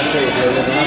Last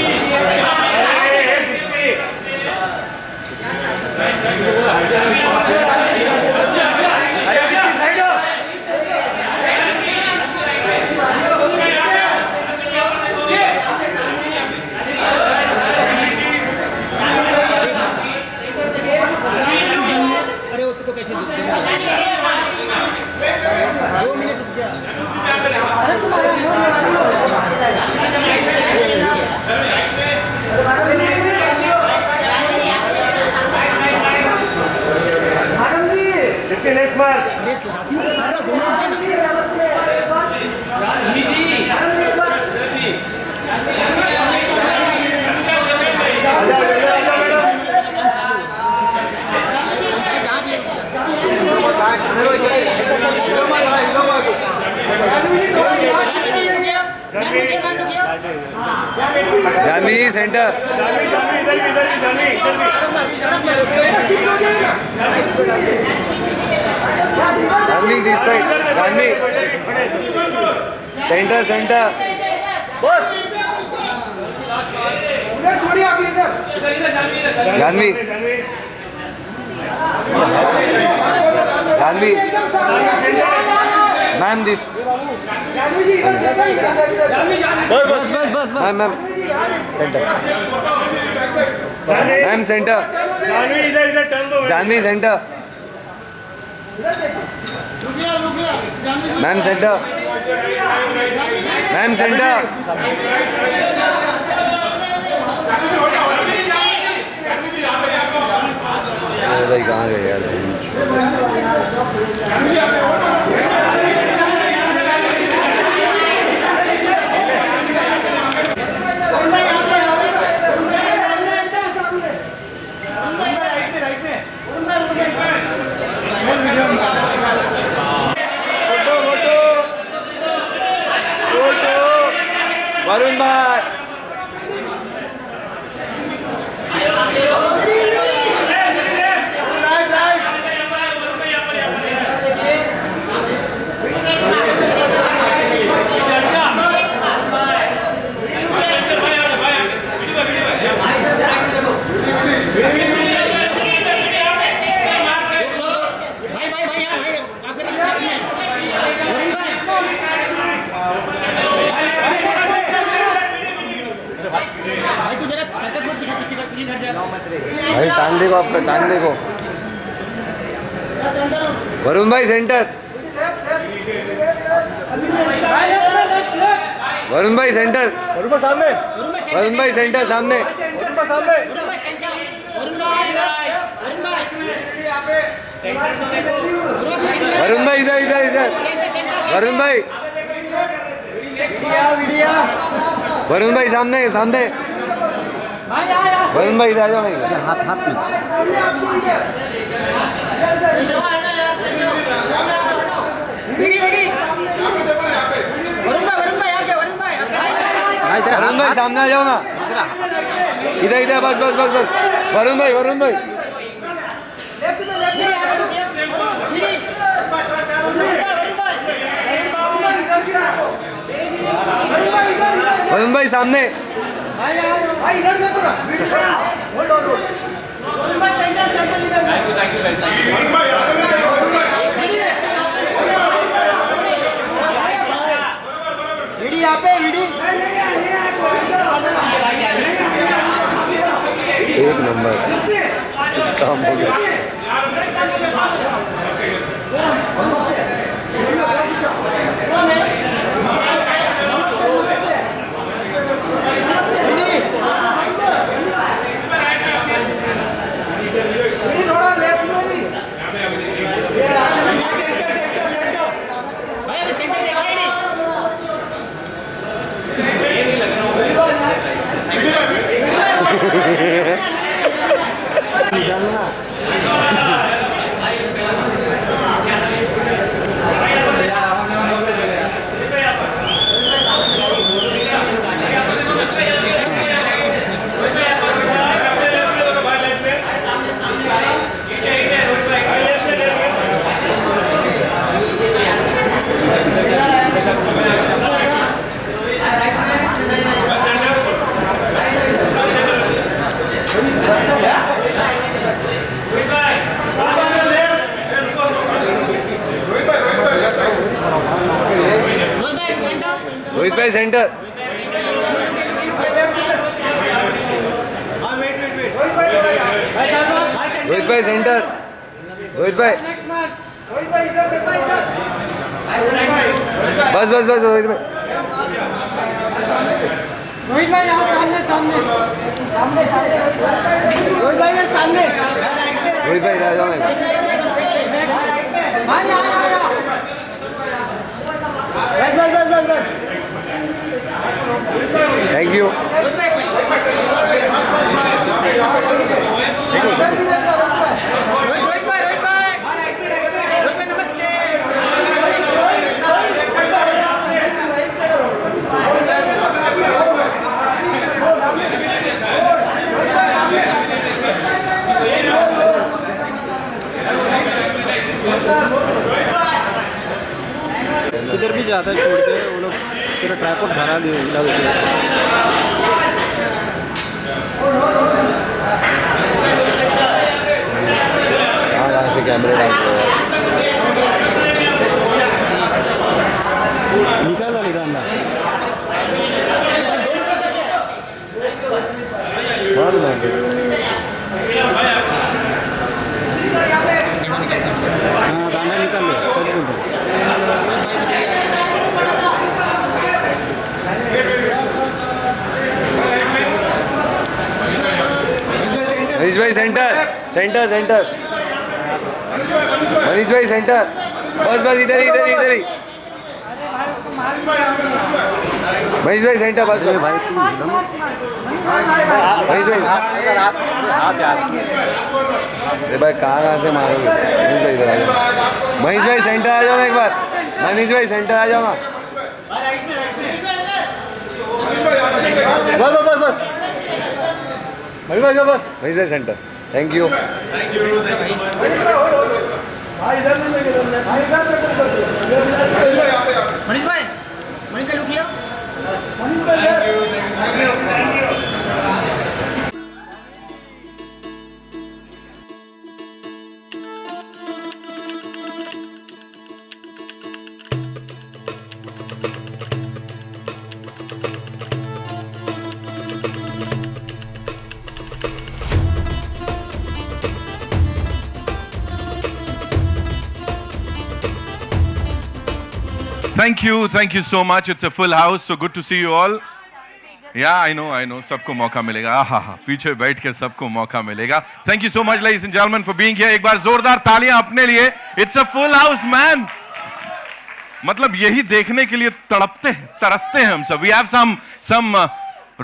next मार Janhvi centre Janhvi this side Janhvi centre centre बस छोड़िए अभी इधर जानवी जानवी मैम दिस बस बस ma'am ma'am centre ma'am centre Janhvi इधर इधर टर्न दो Janhvi centre ma'am centre ma'am centre भाई कहाँ गए यार वरुण भाई भाई टांग देखो आपका टांग देखो वरुण भाई सेंटर वरुण भाई सेंटर सामने वरुण भाई सेंटर सामने सामने वरुण भाई इधर इधर इधर वरुण भाई वरुण भाई सामने सामने वरुण भाई इधर आ जाओ हाथ हाथ में वरुण भाई सामने आ जाओ ना इधर इधर बस बस बस बस वरुण भाई वरुण भाई वरुण भाई सामने भाई इधर देखो ना होल्ड ऑन वरुण भाई सेंटर सेंटर इधर थैंक यू गाइस वरुण भाई वीडी यहां पे वीडी एक नंबर सब काम हो गया थोड़ा लेफ्ट में भी रोहित भाई सेंटर. रोहित भाई सेंटर. रोहित भाई बस बस बस रोहित भाई. रोहित भाई यहाँ सामने सामने सामने सामने रोहित भाई के सामने रोहित भाई इधर आ जाओ ना. भाई यहाँ बस बस बस बस बस थैंक यू. किधर भी जाता है छोड़ के वो लोग पूरा ट्राइपॉड भरा लिए कहाँ से कैमरे निकाल निकालना हाँ गाना निकाल लो सब बोल दो. मनीष भाई सेंटर सेंटर सेंटर. मनीष भाई सेंटर. बस बस इधर ही इधर ही इधर ही. मनीष भाई सेंटर. बस बस मनीष भाई. अरे भाई कहाँ से मारोगे. मनीष भाई इधर आ जाओ. मनीष भाई सेंटर आ जाओ ना एक बार. मनीष भाई सेंटर आ जाओ ना. बस बस बस भाई भाई बस. मनीष भाई सेंटर. Thank you. मनीष भाई रुकिए. Thank you so much. It's a full house, so good to see you all. Yeah, I know. सबको मौका मिलेगा. हाँ, पीछे बैठ के सबको मौका मिलेगा. Thank you so much, ladies and gentlemen, for being here. एक बार जोरदार तालियां अपने लिए. It's a full house, man. मतलब यही देखने के लिए तड़पते हैं, तरसते हैं हम सब. We have some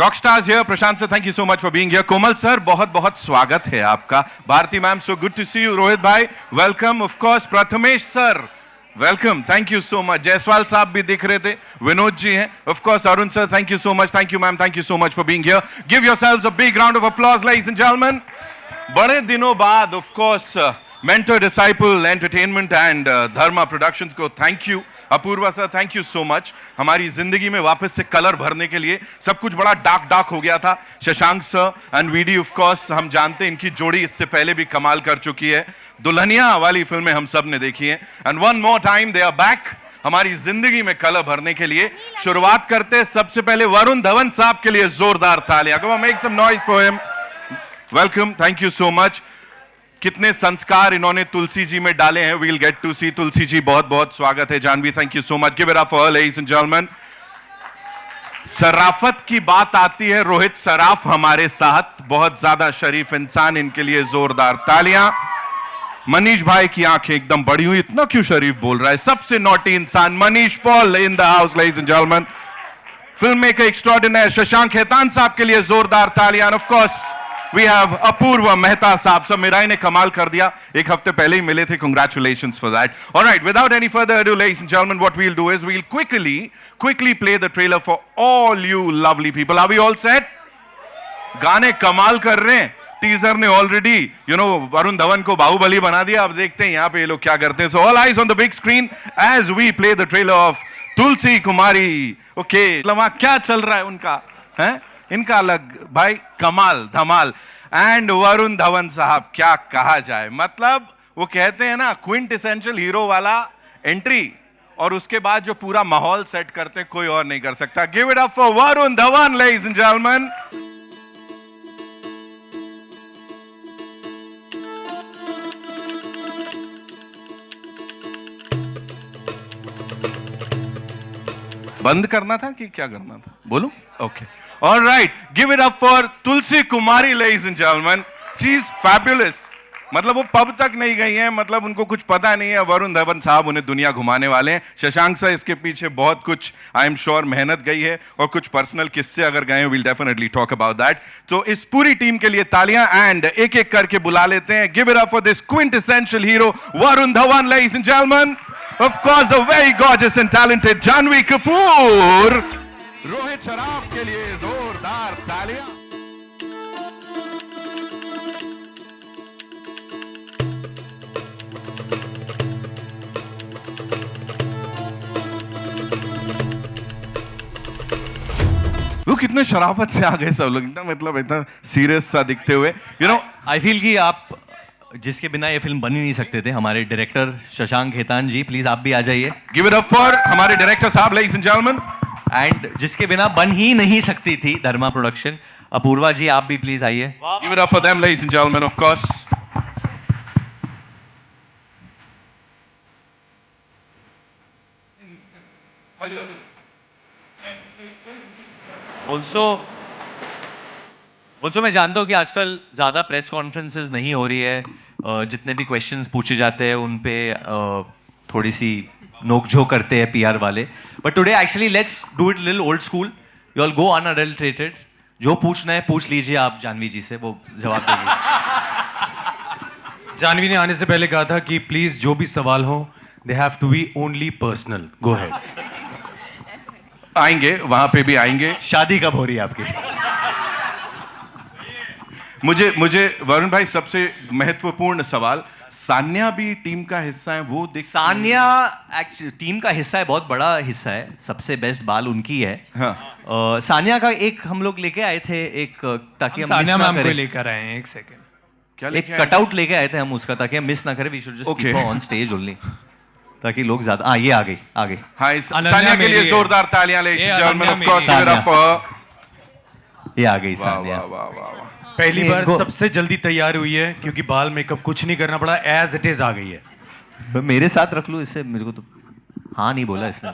rock stars here. Prashant sir, thank you so much for being here. Komal sir, बहुत स्वागत है आपका. Bharti ma'am, so good to see you. Rohit bhai, welcome. Of course, Prathamesh sir. Welcome. Thank you so much. Jaiswal साहब भी दिख रहे थे. विनोद जी हैं. Of course Arun sir, thank you so much. Thank you ma'am. Thank you so much for being here. Give yourselves a big round of applause ladies and gentleman. बड़े दिनों बाद of course mentor disciple entertainment and Dharma productions को thank you. Apurva sir, thank you so much. हमारी जिंदगी में वापस से colour भरने के लिए. सब कुछ बड़ा डार्क हो गया था. Shashank sir and VD, of course हम जानते हैं इनकी जोड़ी इससे पहले भी कमाल कर चुकी है. दुल्हनिया वाली फिल्में हम सब ने देखी हैं. And one more time they are back हमारी जिंदगी में कलर भरने के लिए. शुरुआत करते हैं सबसे पहले वरुण धवन साहब के लिए. जोरदार तालियां. Come on, make some noise for him. Welcome. Thank you so much. कितने संस्कार इन्होंने तुलसी जी में डाले हैं. We'll get to see. Tulsi ji, बहुत स्वागत है. Janhvi, thank you so much. Give it up for ladies and gentlemen. शराफत की बात आती है, रोहित सराफ हमारे साथ. बहुत ज्यादा शरीफ इंसान. इनके लिए जोरदार तालियां. मनीष भाई की आंखें एकदम बड़ी हुई. इतना क्यों शरीफ बोल रहा है. सबसे नॉटी इंसान Manish Paul in the house ladies and gentlemen. Film maker extraordinary Shashank Khaitan साहब के लिए जोरदार तालियां. Of course we have Apoorva Mehta साहब. सब मिराई ने कमाल कर दिया. एक हफ्ते पहले ही मिले थे. Congratulations for that. All right, without any further ado, ladies and gentlemen, what we'll do is we'll quickly play the trailer for all you lovely people. Are we all set? गाने कमाल कर रहे हैं. टीजर ने already Varun Dhawan को बाहुबली बना दिया. अब देखते हैं यहाँ पे ये लोग क्या करते हैं. So all eyes on the big screen as we play the trailer of Tulsi Kumari. Okay, मतलब क्या चल रहा है उनका, हैं? इनका अलग भाई, कमाल धमाल. एंड वरुण धवन साहब, क्या कहा जाए. मतलब वो कहते हैं ना, क्विंट एसेंशियल हीरो वाला एंट्री. और उसके बाद जो पूरा माहौल सेट करते हैं कोई और नहीं कर सकता. Give it up for Varun Dhawan, ladies and gentleman. बंद करना था कि क्या करना था? बोलो. Okay. All right. Give it up for Tulsi Kumari, ladies and gentlemen. She's fabulous. मतलब वो पब तक नहीं गई हैं, मतलब उनको कुछ पता नहीं है. वरुण धवन साहब उन्हें दुनिया घुमाने वाले हैं. शशांक सर इसके पीछे बहुत कुछ आई एम श्योर मेहनत गई है और कुछ पर्सनल किस्से अगर गए will definitely talk about that. तो इस पूरी टीम के लिए तालियां एंड एक एक करके बुला लेते हैं. Give it up for this quintessential hero Varun Dhawan, ladies and gentleman. Of course, the very gorgeous and talented Janhvi Kapoor. Rohit Saraf के लिए जोरदार तालियां. वो कितने शराफत से आ गए सब लोग, एकदम मतलब इतना सीरियस सा दिखते हुए. आई फील कि आप जिसके बिना ये फिल्म बन ही नहीं सकते थे, हमारे डायरेक्टर शशांक खेतान जी, प्लीज आप भी आ जाइए. गिव इट अप फॉर हमारे डायरेक्टर साहब, लेडीज एंड जेंटलमैन. एंड जिसके बिना बन ही नहीं सकती थी, धर्मा प्रोडक्शन. अपूर्वा जी आप भी प्लीज आइए. Give it up for them, ladies and gentleman, of course. Also मैं जानता हूँ कि आजकल ज़्यादा प्रेस कॉन्फ्रेंसेस नहीं हो रही है. जितने भी क्वेश्चंस पूछे जाते हैं उन पे थोड़ी सी नोकझोंक करते हैं पीआर वाले. But today actually let's do it little old school. You all go unadulterated. जो पूछना है पूछ लीजिए आप जानवी जी से, वो जवाब देंगे. जानवी ने आने से पहले कहा था कि प्लीज जो भी सवाल हो they have to be only personal. Go ahead. आएंगे, वहां पे भी आएंगे. शादी कब हो रही है आपकी? मुझे वरुण भाई सबसे महत्वपूर्ण सवाल, सान्या भी टीम का हिस्सा है, वो देख. सान्या एक्चुअली टीम का हिस्सा है, बहुत बड़ा हिस्सा है. सबसे बेस्ट बाल उनकी है. हाँ. सान्या का एक हम लोग लेके आए थे एक, ताकि हम सान्या मिस ना मैम को करें. लेकर आए हैं. एक सेकंड. क्या एक लेके आए? कटआउट लेके आए थे हम उसका, ताकि हम मिस ना करें. We should just Okay. Keep her on stage only, ताकि लोग ज्यादा. ये आ गई. हाँ, अनन्या सान्या के मेरी लिए है. जोरदार तालियां, लेडीज ये and gentleman, of Ananya course. मेरी गिव इट अप फॉर. ये आ गई वाह सान्या. वाह वाह वाह वाह. पहली बार इनको- सबसे जल्दी तैयार हुई है क्योंकि बाल मेकअप कुछ नहीं करना पड़ा, एज इट इज आ गई है. मेरे साथ रख लो इससे. मेरे को तो हाँ नहीं बोला इसने.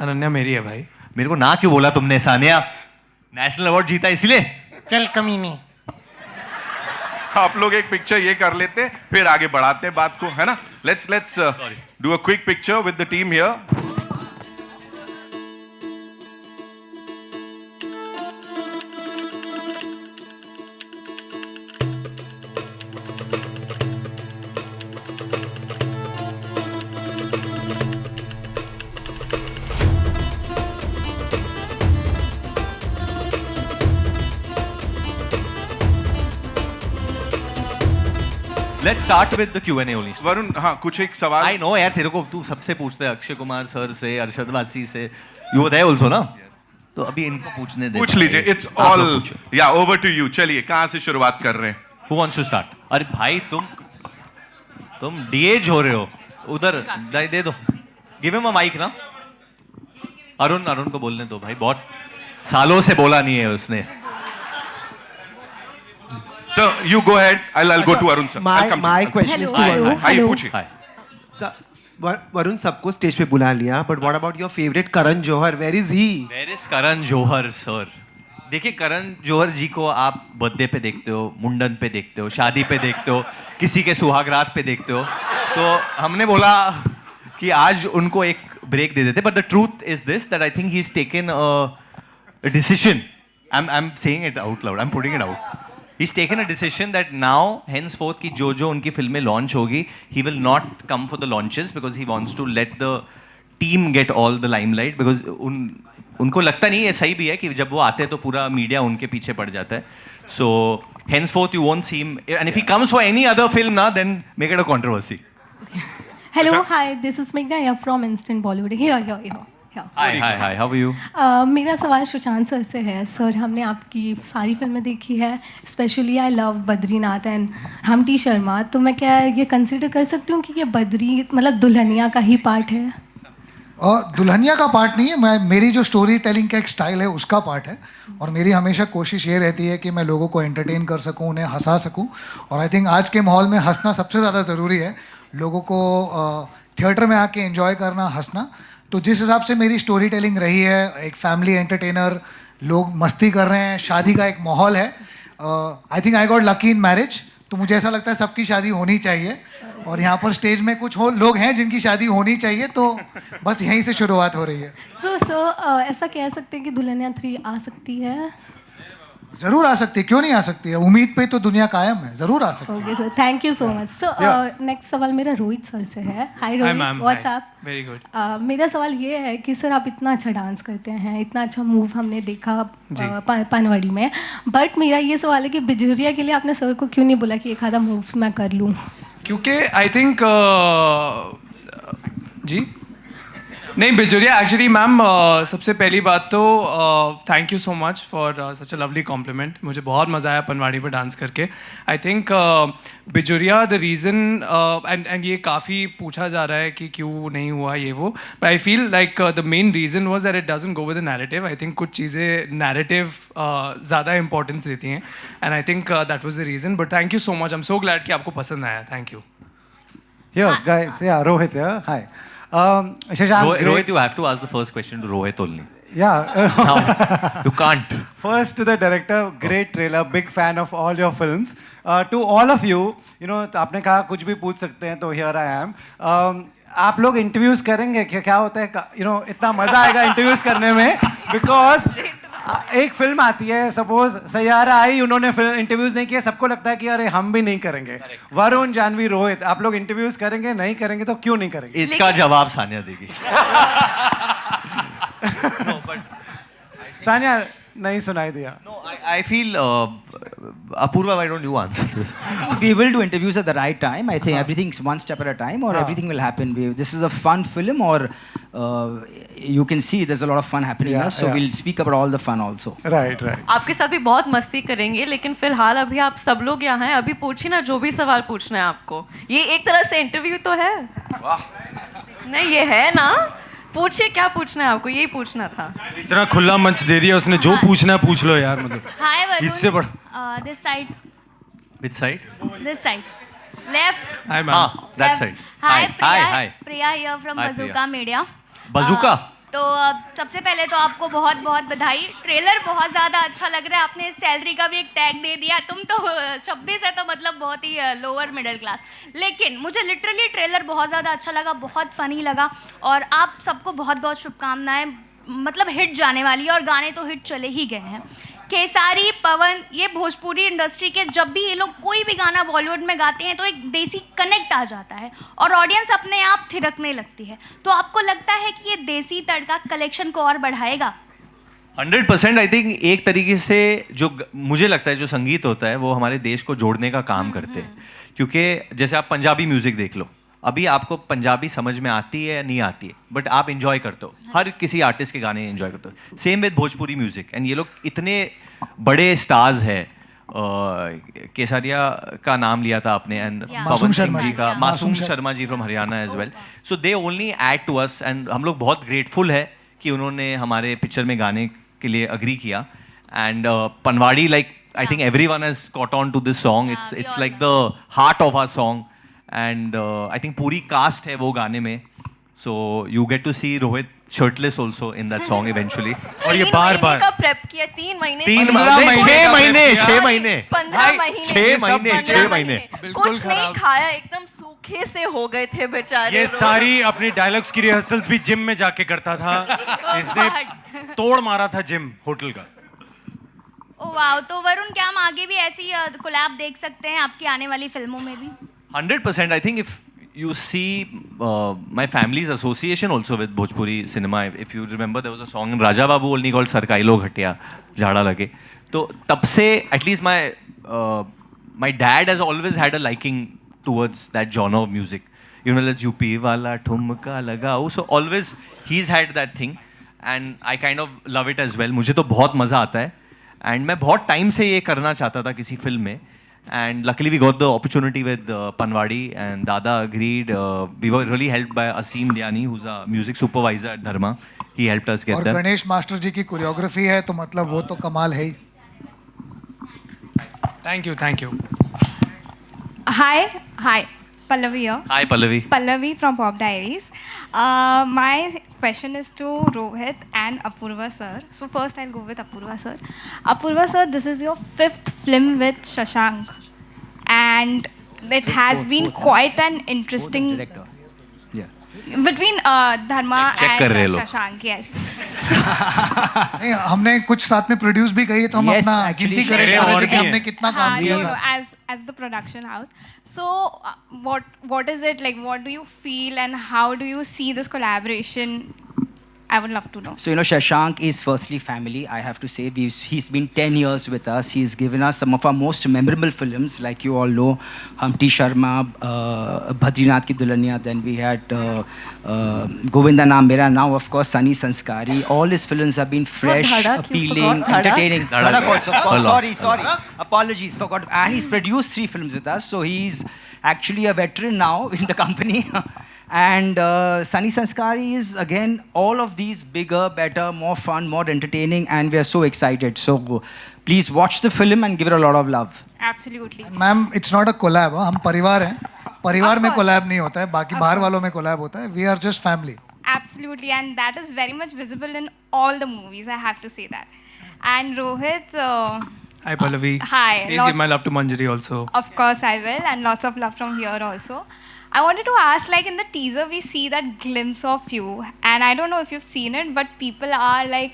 अनन्या मेरी है भाई. मेरे को ना क्यों बोला तुमने? सान्या नेशनल अवार्ड जीता इसलिए. चल कमीनी. आप लोग एक पिक्चर ये कर लेते हैं, फिर आगे बढ़ाते हैं बात को, है ना. Let's do a quick picture with the team here. Let's start with the Q&A only. Varun, हाँ कुछ एक सवाल. आई नो यार, तेरे को तू सबसे पूछते है, अक्षय कुमार सर से, अरशद वासी से. यू वर देयर आल्सो ना. तो अभी इनको पूछने दे. पूछ लीजिए. इट्स आप लोग ऑल पूछो. या ओवर टू यू. चलिए कहाँ से शुरुआत कर रहे हैं? Who wants to start? अरे भाई तुम डीएज हो रहे हो. उधर दे दो. गिव हिम अ माइक ना. अरुण को बोलने दो भाई, बहुत सालों से बोला नहीं है उसने. Sir, you go ahead. I'll go to Arun sir. I'll come to My you. question is to Hi, Varun. Hi, Hello. पूछिए. Hi. वरुण सबको स्टेज पे बुला लिया, but what about your favourite Karan Johar? Where is he? Where is Karan Johar sir? देखिए, करण जौहर जी को आप birthday पे देखते हो, मुंडन पे देखते हो, शादी पे देखते हो, किसी के सुहागरात पे देखते हो. तो हमने बोला कि आज उनको एक ब्रेक दे देते. But the truth is this, that I think he is taken a decision. I am saying it out loud. I am putting it out. He's taken a decision that now, henceforth, कि जो उनकी फिल्में launch होगी, he will not come for the launches because he wants to let the team get all the limelight, because उनको लगता नहीं, ये सही भी है कि जब वो आते हैं तो पूरा मीडिया उनके पीछे पड़ जाता है. So henceforth you won't see him, and if he comes for any other film now, then make it a controversy. Hello, hi, this is Meghna here from Instant Bollywood. Here. Hi, how are you? मेरा सवाल Sushant sir से है. Sir, हमने आपकी सारी फिल्में देखी है, specially I love Badrinath and हमटी Sharma. तो मैं क्या ये कंसिडर कर सकती हूँ कि ये बद्री मतलब दुल्हनिया का ही पार्ट है? और दुल्हनिया का पार्ट नहीं है, मेरी जो स्टोरी टेलिंग का एक स्टाइल है उसका पार्ट है। और मेरी हमेशा कोशिश ये रहती है कि मैं लोगों को एंटरटेन कर सकूं, उन्हें हंसा सकूं। और आई थिंक आज के माहौल में हंसना सबसे ज़्यादा ज़रूरी है, लोगों को थिएटर में आके एंजॉय करना, हंसना। तो जिस हिसाब से मेरी स्टोरी टेलिंग रही है, एक फैमिली एंटरटेनर, लोग मस्ती कर रहे हैं, शादी का एक माहौल है। I think I got lucky in marriage. तो मुझे ऐसा लगता है सबकी शादी होनी चाहिए, और यहाँ पर स्टेज में कुछ लोग हैं जिनकी शादी होनी चाहिए, तो बस यहीं से शुरुआत हो रही है। सो ऐसा कह सकते हैं कि दुल्हनिया 3 आ सकती है? ज़रूर आ सकती है, क्यों नहीं आ सकती है? उम्मीद पे तो दुनिया कायम है, ज़रूर आ सकती है। Okay sir, thank you so much. So next सवाल मेरा रोहित सर से है। Hi Rohit, what's up? Very good. मेरा सवाल ये है कि सर आप इतना अच्छा डांस करते हैं, इतना अच्छा मूव हमने देखा पनवाड़ी में, बट मेरा ये सवाल है कि बिजुरिया के लिए आपने सर को क्यों नहीं बोला कि एक आधा मूव मैं कर लूँ? क्योंकि आई थिंक जी नहीं, बिजुरिया एक्चुअली मैम, सबसे पहली बात तो thank you so much for such a lovely complement. मुझे बहुत मज़ा आया पनवाड़ी पर डांस करके। आई थिंक बिजुरिया द रीज़न, एंड ये काफ़ी पूछा जा रहा है कि क्यों नहीं हुआ ये वो, but I feel like the main reason was that it doesn't go with the narrative. I think कुछ चीज़ें नैरेटिव ज़्यादा इंपॉर्टेंस देती हैं, and I think that was the reason. But thank you so much, I am so glad कि आपको पसंद आया। Thank you. Here, guys, yeah, Rohit here. Hi. Shashank, Rohit, you have to ask the first question to Rohit only. Yeah. Now, you can't. First to the director, great trailer, big fan of all your films. To all of you, you know, आपने कहा कुछ भी पूछ सकते हैं, तो here I am. आप लोग इंटरव्यूज करेंगे क्या होता है, you know, इतना मजा आएगा इंटरव्यूज करने में, बिकॉज एक फिल्म आती है, सपोज सैयारा आई, उन्होंने इंटरव्यूज नहीं किया, सबको लगता है कि अरे हम भी नहीं करेंगे। वरुण, जानवी, रोहित, आप लोग इंटरव्यूज करेंगे? नहीं करेंगे तो क्यों नहीं करेंगे? इसका जवाब सानिया देगी। सानिया, नहीं सुनाई दिया। No, I feel Apurva, why don't you answer this? We will do interviews at the right time. I think everything's one step at a time, or everything will happen. This is a fun film, or you can see there's a lot of fun happening here, so we'll speak about all the fun also. Right, right. आपके साथ भी बहुत मस्ती करेंगे, लेकिन फिलहाल अभी आप सब लोग यहाँ हैं, अभी पूछिए ना जो भी सवाल पूछना है आपको। ये एक तरह से इंटरव्यू तो है। नहीं, ये है ना, पूछिए क्या पूछना है आपको, यही पूछना था। इतना खुला मंच दे दिया उसने, जो पूछना है पूछ लो यार। मतलब हाय वरुण, इससे बड़ this side, Which side? This side, left. Hi ma'am, that side. Hi Hi. Priya here from Hi, bazooka media. Bazooka? तो सबसे पहले तो आपको बहुत बहुत बधाई। ट्रेलर बहुत ज़्यादा अच्छा लग रहा है, आपने सैलरी का भी एक टैग दे दिया। तुम तो 26 है, तो मतलब बहुत ही लोअर मिडिल क्लास, लेकिन मुझे लिटरली ट्रेलर बहुत ज़्यादा अच्छा लगा, बहुत फ़नी लगा। और आप सबको बहुत बहुत शुभकामनाएं, मतलब हिट जाने वाली है, और गाने तो हिट चले ही गए हैं। केसारी, पवन, ये भोजपुरी इंडस्ट्री के जब भी ये लोग कोई भी गाना बॉलीवुड में गाते हैं तो एक देसी कनेक्ट आ जाता है, और ऑडियंस अपने आप थिरकने लगती है। तो आपको लगता है कि ये देसी तड़का कलेक्शन को और बढ़ाएगा? 100%। आई थिंक एक तरीके से जो मुझे लगता है जो संगीत होता है वो हमारे देश को जोड़ने का काम करते हैं। क्योंकि जैसे आप पंजाबी म्यूजिक देख लो, अभी आपको पंजाबी समझ में आती है या नहीं आती है, बट आप इंजॉय करते हो, हर किसी आर्टिस्ट के गाने इंजॉय करते हो। Same with Bhojpuri music, and ये लोग इतने बड़े स्टार्स हैं। केसरिया का नाम लिया था आपने, एंड पवन सिंह जी का, Masoom Sharma ji from Haryana as well. So they only add to us, and हम लोग बहुत ग्रेटफुल है कि उन्होंने हमारे पिक्चर में गाने के लिए अग्री किया। And Panwadi, like I think everyone has caught on to this song. It's like the heart of our song, and I think पूरी कास्ट है वो गाने में। So you get to see Rohit shirtless also in that song eventually. और ये बार बार का prep किया, 3 महीने, 6 महीने, 6 महीने कुछ नहीं खाया, एकदम सूखे से हो गए थे बेचारे। ये सारी अपनी डायलॉग्स की रिहर्सल्स भी जिम में जाके करता था। इसने तोड़ मारा था जिम होटल का। ओ वाओ, तो वरुण, क्या हम आगे भी ऐसी कोलैब देख सकते हैं आपकी आने वाली फिल्मों में भी? 100%. I think if you see my family's association also with Bhojpuri cinema, if you remember, there was a song in Raja Babu only called Sarkailo Ghatia, Jhada Lage. तो तब से at least my dad has always had a liking towards that genre of music. You know, let's UP wala ठुमका लगाओ. So always he's had that thing, and I kind of love it as well. मुझे तो बहुत मज़ा आता है, and मैं बहुत टाइम से ये करना चाहता था किसी फिल्म में, And luckily we got the opportunity with Panwadi, and Dada agreed. We were really helped by Asim Diani, who's a music supervisor at Dharma. He helped us get और there. गणेश मास्टर जी की choreography है तो मतलब वो तो कमाल है ही. Thank you. Hi, Pallavi here. Hi Pallavi. Pallavi from Pop Diaries. My question is to Rohit and Apurva sir. So first I'll go with Apurva sir. Apurva sir, this is your 5th film with Shashank, and it has been quite an interesting between Dharma check कर रहे and लोग. Shashank. Yes. नहीं हमने कुछ साथ में produce भी कही तो हम Yes, अपना actually, गिनती करें और कि भी हमने है। कितना काम किया साथ. as the production house. So what is it like? What do you feel and how do you see this collaboration? I would love to know. So, Shashank is firstly family, I have to say. He's been 10 years with us. He's given us some of our most memorable films, like you all know, Humpty Sharma, Badrinath Ki Dulhania, then we had Govinda Naam Mera, now of course Sunny Sanskari. All his films have been fresh, Dhadak, you appealing, forgot Dhadak? entertaining. Dhadak. Dhadak also, of course. Hello. Sorry. Apologies, forgot. And he's produced 3 films with us, so he's actually a veteran now in the company. And Sunny Sanskari is again all of these bigger, better, more fun, more entertaining, and we are so excited. So please watch the film and give it a lot of love. Absolutely. Ma'am it's not a collab. हम परिवार हैं. परिवार में collab नहीं होता है, बाकी बाहर वालों में कोलैब होता है. We are just family. Absolutely, and that is very much visible in all the movies. I have to say that. And Rohit, Hi Pallavi. Hi. Please give my love to Manjari also. of course I will, and lots of love from here also. I wanted to ask, like in the teaser, we see that glimpse of you, and I don't know if you've seen it, but people are like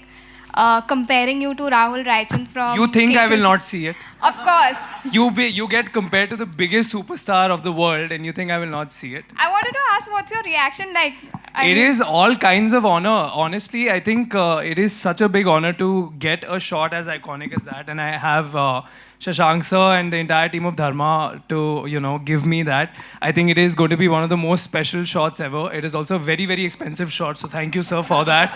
comparing you to Rahul Raichand from. You think I will K2. not see it? Of course. You get compared to the biggest superstar of the world, and you think I will not see it? I wanted to ask, what's your reaction like? It is all kinds of honor. Honestly, I think it is such a big honor to get a shot as iconic as that, and I have Shashank sir and the entire team of Dharma to give me that. I think it is going to be one of the most special shots ever. It is also a very, very expensive shot, so thank you sir for that.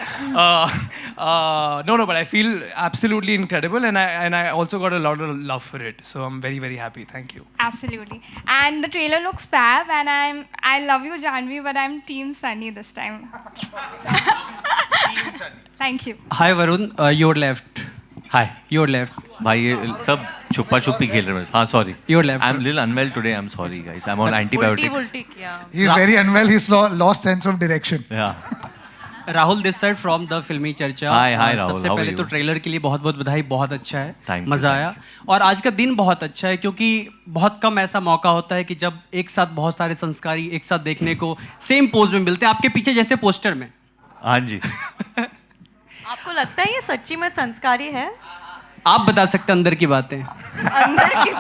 No, but I feel absolutely incredible, and I also got a lot of love for it. So I'm very, very happy. Thank you. Absolutely. And the trailer looks fab, and I love you, Janvi, but I'm Team Sunny this time. Thank you. Hi Varun, your left. Hi. Your left. भाई ये सब छुपा छुपी खेल रहे हैं. हाँ sorry. Your left. I'm little unwell today. I'm sorry guys. I'm on antibiotics. उल्टी किया. He is very unwell. He's lost sense of direction. Yeah. Rahul this side from the फिल्मी चर्चा. Hi, Rahul. सबसे How are पहले you? तो trailer के लिए बहुत बहुत बधाई. बहुत अच्छा है. Thank you, मजा thank आया. और आज का दिन बहुत अच्छा है क्योंकि बहुत कम ऐसा मौका होता है कि जब एक साथ बहुत सारे संस्कारी एक साथ देखने को सेम पोज में मिलते हैं. आपके पीछे जैसे पोस्टर में. हाँ जी. आपको लगता है ये सच्ची में संस्कारी है? आप बता सकते हैं अंदर की बातें. अंदर की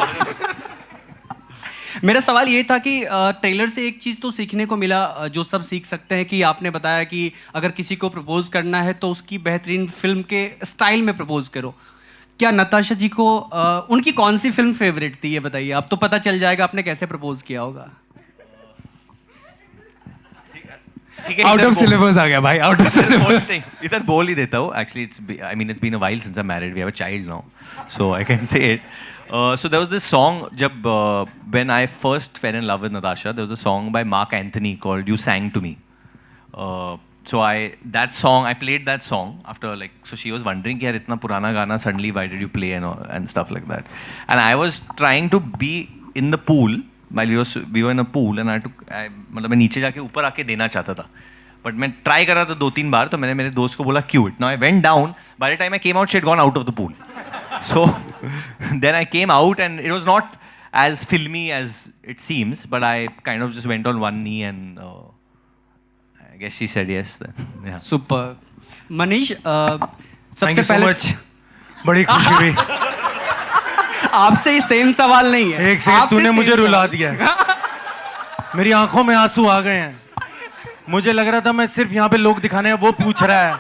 मेरा सवाल ये था कि ट्रेलर से एक चीज़ तो सीखने को मिला जो सब सीख सकते हैं कि आपने बताया कि अगर किसी को प्रपोज करना है तो उसकी बेहतरीन फिल्म के स्टाइल में प्रपोज करो. क्या नताशा जी को उनकी कौन सी फिल्म फेवरेट थी ये बताइए. अब तो पता चल जाएगा आपने कैसे प्रपोज किया होगा. Out of syllabus आ गया भाई. Out of syllabus. इधर बोल ही देता हूँ. Actually, it's been a while since I'm married. We have a child now, so I can say it. So there was this song जब when I first fell in love with Natasha, there was a song by Mark Anthony called "You Sang to Me." So I played that song after so she was wondering कि यार इतना पुराना गाना suddenly why did you play and stuff like that. And I was trying to be in the pool while we were in a pool and मतलब मैं नीचे जाके ऊपर आके देना चाहता था. बट मैं ट्राई कर रहा था 2-3 बार तो मैंने मेरे दोस्त को बोला cute. Now I went down. By the time I came out she had gone out of the pool. So then I came out and it was not as filmy as it seems, but I kind of just went on one knee and I guess she said yes then. Yeah. Super. Manish, Thank you so much. बड़ी खुशी हुई. आपसे ही same सवाल नहीं है. एक second तूने मुझे रुला दिया. मेरी आंखों में आंसू आ गए हैं. मुझे लग रहा था मैं सिर्फ यहाँ पे लोग दिखाने हैं. वो पूछ रहा है,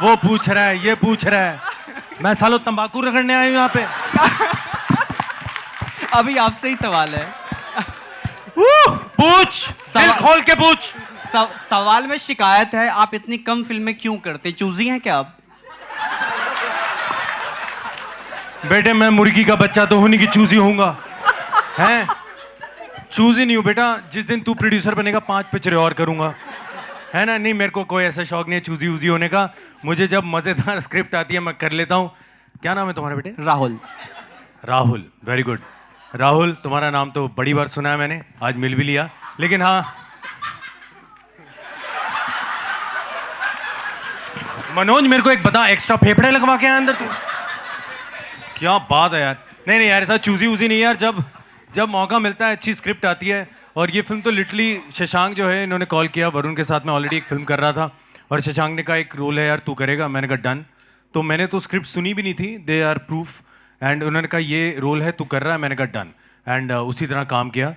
वो पूछ रहा है, ये पूछ रहा है. मैं सालों तंबाकू रगड़ने आया हूँ यहाँ पे. अभी आपसे ही सवाल है. पूछ. दिल खोल के पूछ. सवाल में शिकायत है. आप इतनी कम फिल्में क्यों करते? चूजी हैं क्या आप? बेटे मैं मुर्गी का बच्चा तो होने की चूजी होऊंगा. हैं चूज ही नहीं हूँ बेटा। जिस दिन तू प्रोड्यूसर बनेगा 5 पिक्चरें और करूँगा, है ना। नहीं, मेरे को कोई ऐसा शौक नहीं है चूजी वूजी होने का। मुझे जब मज़ेदार स्क्रिप्ट आती है मैं कर लेता हूँ। क्या नाम है तुम्हारे बेटे? राहुल। Rahul, very good. राहुल, तुम्हारा नाम तो बड़ी बार सुना है मैंने, आज मिल भी लिया। लेकिन हाँ, मनोज मेरे को एक बता, एक्स्ट्रा फेफड़े लगवा के आया अंदर तू? क्या बात है यार। नहीं नहीं यार, ऐसा चूजी वूजी नहीं यार। जब मौका मिलता है, अच्छी स्क्रिप्ट आती है। और ये फिल्म तो लिटरली शशांक जो है, इन्होंने कॉल किया, वरुण के साथ मैं ऑलरेडी एक फिल्म कर रहा था और शशांक ने कहा एक रोल है यार तू करेगा। मैंने कहा डन। तो मैंने तो स्क्रिप्ट सुनी भी नहीं थी, दे आर प्रूफ। एंड उन्होंने कहा ये रोल है तू कर रहा है, मैंने कहा डन। एंड उसी तरह काम किया।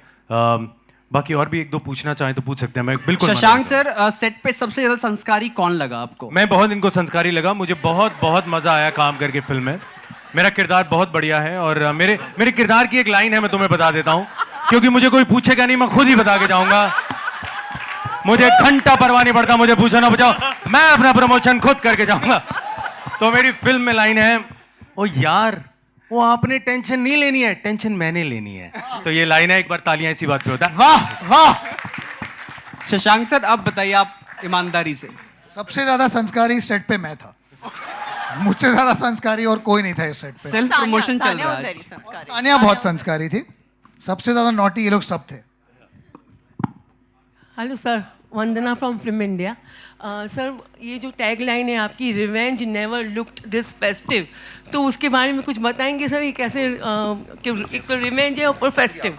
बाकी और भी एक दो पूछना चाहें तो पूछ सकते हैं। मैं बिल्कुल शशांक सर, सेट पे सबसे ज्यादा संस्कारी कौन लगा आपको? मैं बहुत इनको संस्कारी लगा। मुझे बहुत बहुत मजा आया काम करके फिल्म में। मेरा किरदार बहुत बढ़िया है और मेरे किरदार की एक लाइन है, मैं तुम्हें बता देता हूँ, क्योंकि मुझे कोई पूछेगा नहीं, मैं खुद ही बता के जाऊंगा। मुझे घंटा परवाह नहीं पड़ता, मुझे पूछो ना बचाओ, मैं अपना प्रमोशन खुद करके जाऊंगा। तो मेरी फिल्म में लाइन है, ओ यार वो आपने टेंशन नहीं लेनी है, टेंशन मैंने लेनी है। तो ये लाइन है, एक बार तालियां इसी बात पे होता है। वाह वाह। शशांक सर, आप बताइए, आप ईमानदारी से। सबसे ज्यादा संस्कारी सेट पे मैं था। मुझसे ज्यादा संस्कारी और कोई नहीं था इस सेट पे। सेल्फ प्रमोशन चल रहा है। सानिया बहुत संस्कारी थी। सबसे ज्यादा नॉटी ये लोग सब थे। Hello sir, Vandana from film India. Sir, ये जो टैग लाइन है आपकी, revenge never looked this festive, तो उसके बारे में कुछ बताएंगे सर? ये कैसे एक तो रिवेंज है ऊपर फेस्टिव,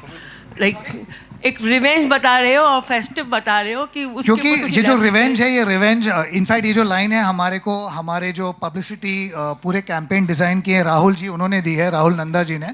लाइक एक रिवेंज बता रहे हो और फेस्टिव बता रहे हो कि उसके क्योंकि ये जो रिवेंज है, ये रिवेंज इनफैक्ट ये जो लाइन है हमारे जो पब्लिसिटी पूरे कैंपेन डिज़ाइन किए राहुल जी उन्होंने दी है, राहुल नंदा जी ने,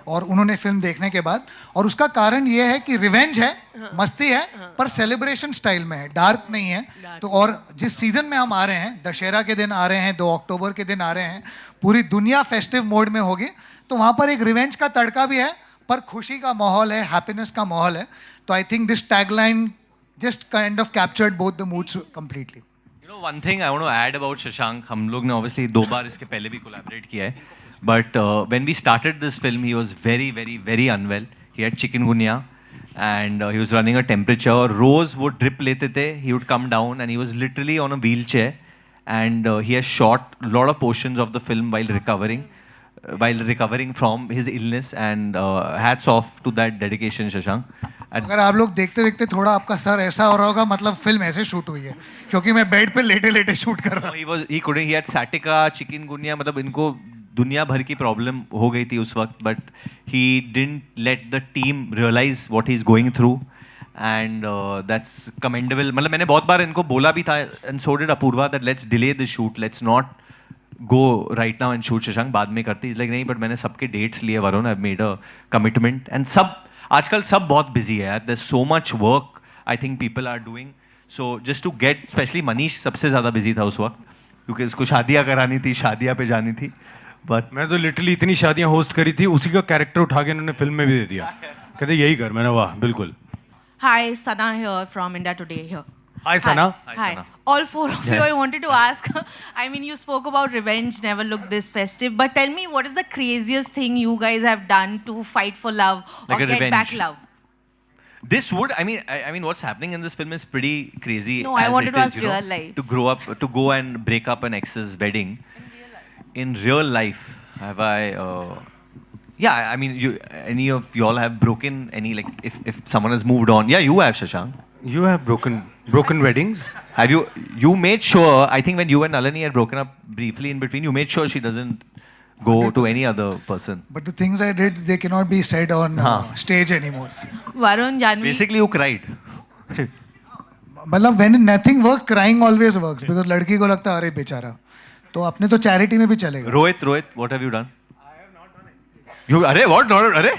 और उन्होंने फिल्म देखने के बाद। और उसका कारण ये है कि रिवेंज है, मस्ती है, पर सेलिब्रेशन स्टाइल में है, डार्क नहीं है। तो और जिस सीजन में हम आ रहे हैं, दशहरा के दिन आ रहे हैं, 2 अक्टूबर के दिन आ रहे हैं, पूरी दुनिया फेस्टिव मोड में होगी, तो वहाँ पर एक रिवेंज का तड़का भी है, पर खुशी का माहौल है, हैप्पीनेस का माहौल है। तो I think this tagline just kind of captured both the moods completely. You know, one thing I want to add about Shashank, हम लोग ने obviously 2 बार इसके पहले भी collaborate किया है, but when we started this film, he was very, very, very unwell. He had chikungunya and he was running a temperature. और रोज वो drip लेते थे, he would come down and he was literally on a wheelchair and he has shot a lot of portions of the film while recovering from his illness and hats off to that dedication, Shashank. अगर आप लोग देखते देखते थोड़ा आपका sir ऐसा हो रहा होगा, मतलब फिल्म ऐसे शूट हुई है, क्योंकि मैं बेड पे लेटे लेटे शूट कर रहा हूँ। he had sciatica, chikungunya, मतलब इनको दुनिया भर की प्रॉब्लम हो गई थी उस वक्त, but he didn't let the team realize what he's going through and that's commendable. मतलब मैंने बहुत बार इनको बोला भी था and so did Apurva that let's delay the shoot, let's not go right now and shoot Shashank, बाद में करते। He's like नहीं, but मैंने सबके dates लिए Varun, I've made a commitment and सब आजकल सब बहुत busy है यार, there's so much work I think people are doing, so just to get, especially Manish सबसे ज़्यादा busy था उस वक्त, क्योंकि उसको शादियाँ करानी थी, शादियाँ पे जानी थी। But मैं तो लिटरली इतनी शादियाँ होस्ट करी थी, उसी का कैरेक्टर उठा के इन्होंने फिल्म में भी दे दिया। कहते यही कर, मैंने वाह बिल्कुल। Hi, Sana here from India Today here. Hi, Sana. Hi. All 4 of you, I wanted to ask, I mean, you spoke about revenge never looked this festive, but tell me, what is the craziest thing you guys have done to fight for love Like or a get revenge. back love? this would, I mean, what's happening in this film is pretty crazy. No, I as wanted it to is, ask you know, real life. To grow up, to go and break up an ex's wedding. In real life, have I? Yeah, I mean, any of y'all have broken any, like, if someone has moved on? Yeah, you have, Shashank. You have broken weddings? Have you? You made sure. I think when you and Nalini had broken up briefly in between, you made sure she doesn't go to any other person. But the things I did, they cannot be said on stage anymore. Varun, Janvi. Basically, you cried. मतलब when nothing works, crying always works, because लड़की को लगता है अरे बेचारा, तो अपने तो चैरिटी में भी चलेगा। Rohit, what have you done? I have not done it. You, अरे what? No, अरे,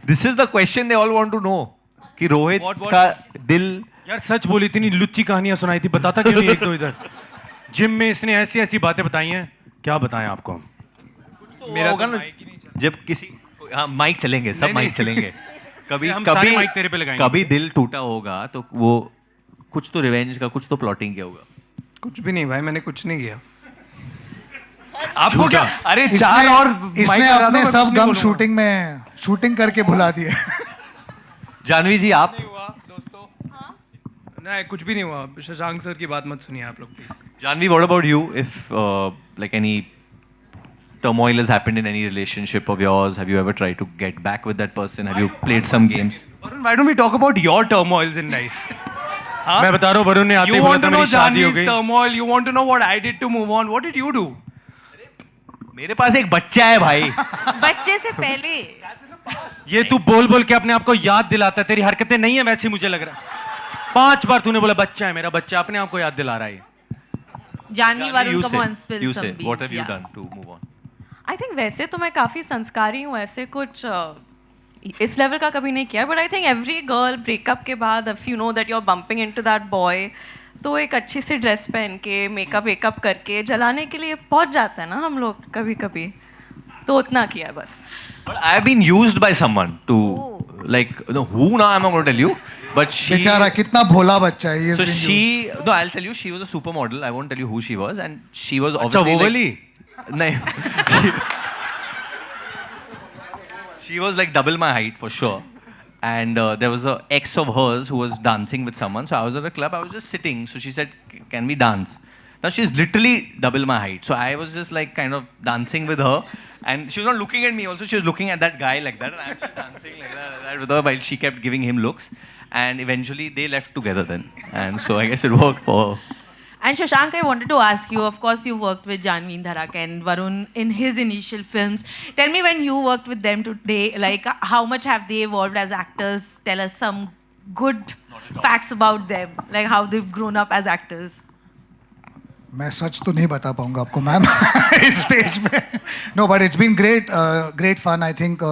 this is the question they all want to know. कि रोहित का दिल, यार सच बोली, इतनी लुच्ची कहानियां सुनाई थी, बताता क्यों नहीं एक दो इधर? जिम में इसने ऐसी ऐसी बातें बताई हैं, क्या बताएं आपको? मेरा होगा ना, जब किसी, हाँ माइक चलेंगे, सब माइक चलेंगे, कभी माइक तेरे पे लगाएंगे। कभी दिल टूटा होगा तो वो कुछ तो रिवेंज का, कुछ तो प्लॉटिंग किया होगा। कुछ भी नहीं भाई, मैंने कुछ नहीं किया। आपको क्या? अरे चार और इसने अपने सब गम शूटिंग करके भुला दिए। जानवी जी आप नहीं कुछ भी नहीं हुआ शशांक सर की बात मत सुनिए आप लोग please Janvi, what about you? If like any turmoil has happened in any relationship of yours, have you ever tried to get back with that person? Have you played some games? Varun, why don't we talk about your turmoils in life? मैं बता रहा हूँ वरुण ने आते ही You बोला want था to know मेरी शादी हो Janvi's गई। turmoil? You want to know what I did to move on? What did you do? मेरे पास एक बच्चा है भाई। बच्चे से पहले ये तू बोल बोल के अपने आप को याद दिलाता है, तेरी हरकतें नहीं है वैसी मुझे लग रहा है। 5 बार तूने बोला बच्चा है मेरा बच्चा, अपने आप को याद दिला रहा है। Janhvi You Varun say, come on spill you some say, what have beans, you yeah. done to move on? I think वैसे तो मैं काफ़ी संस्कारी हूँ, ऐसे कुछ इस लेवल का कभी नहीं किया, but I think every girl breakup के बाद if you know that you are bumping into that boy, तो एक अच्छी सी ड्रेस पहन के मेकअप वेकअप करके जलाने के लिए पहुंच जाते हैं ना हम लोग कभी कभी, तो उतना किया बस। But I have been used by someone to like no who now I'm not going to tell you, but she. बेचारा कितना भोला बच्चा है। So she no I'll tell you she was a supermodel. I won't tell you who she was, and she was अच्छा obviously वो like, वाली? नहीं she was like double my height for sure, and there was a ex of hers who was dancing with someone. So I was at a club, I was just sitting. So she said, "Can we dance?" Now she's literally double my height, so I was just like kind of dancing with her, and she was not looking at me. Also, she was looking at that guy like that, and I'm just dancing like that with her while she kept giving him looks. And eventually they left together then, and so I guess it worked for her. And Shashank, I wanted to ask you, of course, you worked with Janvi in Dharak and Varun in his initial films. Tell me, when you worked with them today, like how much have they evolved as actors? Tell us some good facts about them, like how they've grown up as actors. मैं सच तो नहीं बता पाऊंगा आपको ma'am इस stage पे। No but it's been great fun I think,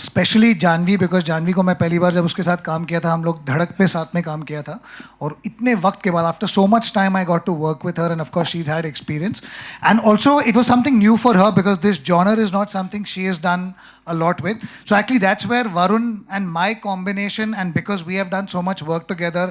specially Janhvi, because Janhvi को मैं पहली बार जब उसके साथ काम किया था, हम लोग धड़क पे साथ में काम किया था, और इतने वक्त के बाद after so much time I got to work with her, and of course she is had experience, and also it was something new for her because this genre is not something she has done a lot with. So actually that's where Varun and my combination, and because we have done so much work together,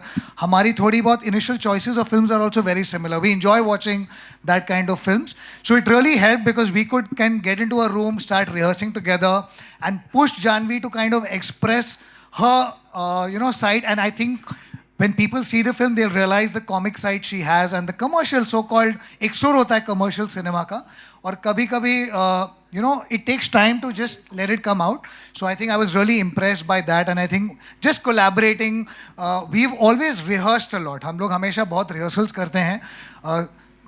hamari thodi bahut initial choices of films are also very similar. We enjoy watching that kind of films. So it really helped because we can get into a room, start rehearsing together, and push Janvi to kind of express her side. And I think when people see the film, they'll realize the comic side she has, and the commercial, so-called एक सुर होता है commercial cinema का, और कभी-कभी it takes time to just let it come out. So I think I was really impressed by that, and I think just collaborating, we've always rehearsed a lot. हम लोग हमेशा बहुत rehearsals करते हैं.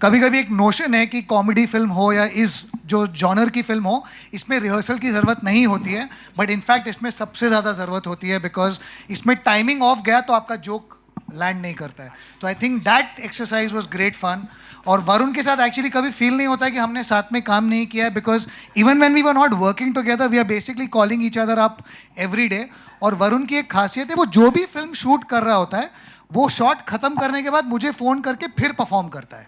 कभी-कभी एक नोशन है कि कॉमेडी फिल्म हो या इस जो जॉनर की फिल्म हो, इसमें रिहर्सल की ज़रूरत नहीं होती है, बट इनफैक्ट इसमें सबसे ज़्यादा ज़रूरत होती है, बिकॉज इसमें टाइमिंग ऑफ गया तो आपका जोक लैंड नहीं करता है. तो I think that exercise was great fun. और वरुण के साथ एक्चुअली कभी फील नहीं होता कि हमने साथ में काम नहीं किया है, because even when we were not working together we are basically calling each other up every day. और वरुण की एक खासियत है, वो जो भी फिल्म शूट कर रहा होता है, वो शॉट खत्म करने के बाद मुझे फ़ोन करके फिर परफॉर्म करता है.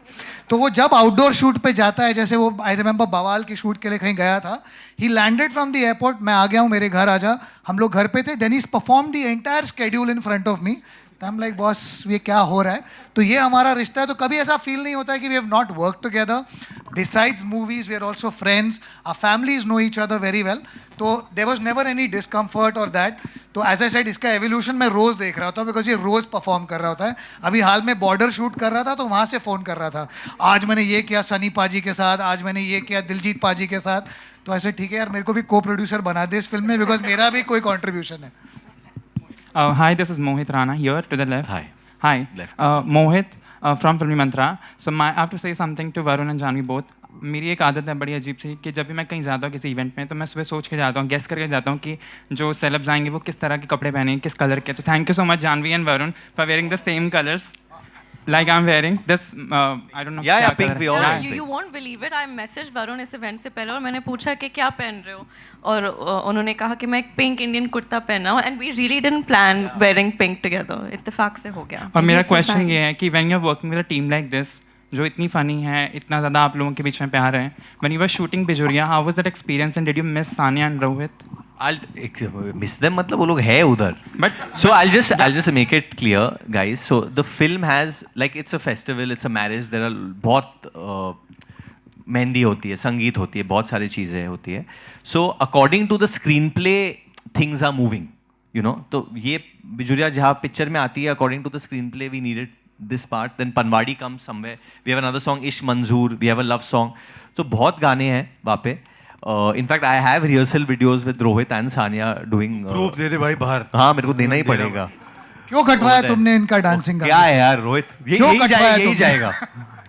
तो वो जब आउटडोर शूट पे जाता है, जैसे वो आई रिमेंबर बवाल की शूट के लिए कहीं गया था, ही लैंडेड फ्रॉम द एयरपोर्ट, मैं आ गया हूँ मेरे घर आजा, हम लोग घर पे थे, then he perform the entire schedule in front of me. तो आई एम लाइक बॉस ये क्या हो रहा है. तो ये हमारा रिश्ता है. तो कभी ऐसा फील नहीं होता है कि we have not work together. Besides movies we are also friends, our families know each other very well. तो there was never any discomfort और दैट. तो एज आई सेड, इसका एवोल्यूशन मैं रोज़ देख रहा होता हूँ, बिकॉज ये रोज़ परफॉर्म कर रहा होता है. अभी हाल में बॉर्डर शूट कर रहा था, तो वहाँ से फ़ोन कर रहा था, आज मैंने ये किया सनी पाजी के साथ, आज मैंने ये किया दिलजीत पाजी के साथ. तो ऐसे ठीक है यार, मेरे को भी को प्रोड्यूसर बना दे इस फिल्म में, बिकॉज मेरा भी कोई कॉन्ट्रीब्यूशन है. Hi, this is Mohit Rana here to the left. Hi. Left. Mohit from Filmi Mantra. So I have to say something to Varun and Janvi both. मेरी एक आदत है बड़ी अजीब सी कि जब भी मैं कहीं जाता हूँ किसी इवेंट में, तो मैं सुबह सोच के जाता हूँ, गेस करके जाता हूँ कि जो सेलेब्स आएंगे वो किस तरह के कपड़े पहनेंगे, किस कलर के. तो thank you so much Janhvi and Varun for wearing the same colours like I'm wearing this. I don't know. Yeah, pink. We all you won't believe it. I messaged Varun इस event से पहले और मैंने पूछा कि क्या पहन रहे हो, और उन्होंने कहा कि मैं एक पिंक इंडियन कुर्ता पहना हूँ, and we really didn't plan wearing pink together. इत्तेफाक से हो गया. और मेरा क्वेश्चन ये है कि when you're working with a team like this, जो इतनी फनी है, इतना ज़्यादा आप लोगों के बीच में प्यार है, when you were shooting Bijoria, how was that experience and did you miss Sanya and Rohit? I'll miss them, मतलब वो लोग हैं उधर. But so I'll just make it clear, guys. So the film has, like, it's a festival, it's a marriage. There are बहुत मेहंदी होती है, संगीत होती है, बहुत सारी चीज़ें होती है. So according to the screenplay, things are moving. you know. तो ये बिजुरिया जहाँ पिक्चर में आती है, according to the screenplay we needed this part. Then Panwadi comes somewhere. We have another song, Ish Manzoor. We have a love song. So बहुत गाने हैं वहाँ पे. In fact, I have rehearsal videos with Rohit and Sania doing. Proof दे दे भाई बाहर. हाँ मेरे को देना ही पड़ेगा. क्यों कटवाया तुमने इनका डांसिंग? क्या है यार रोहित,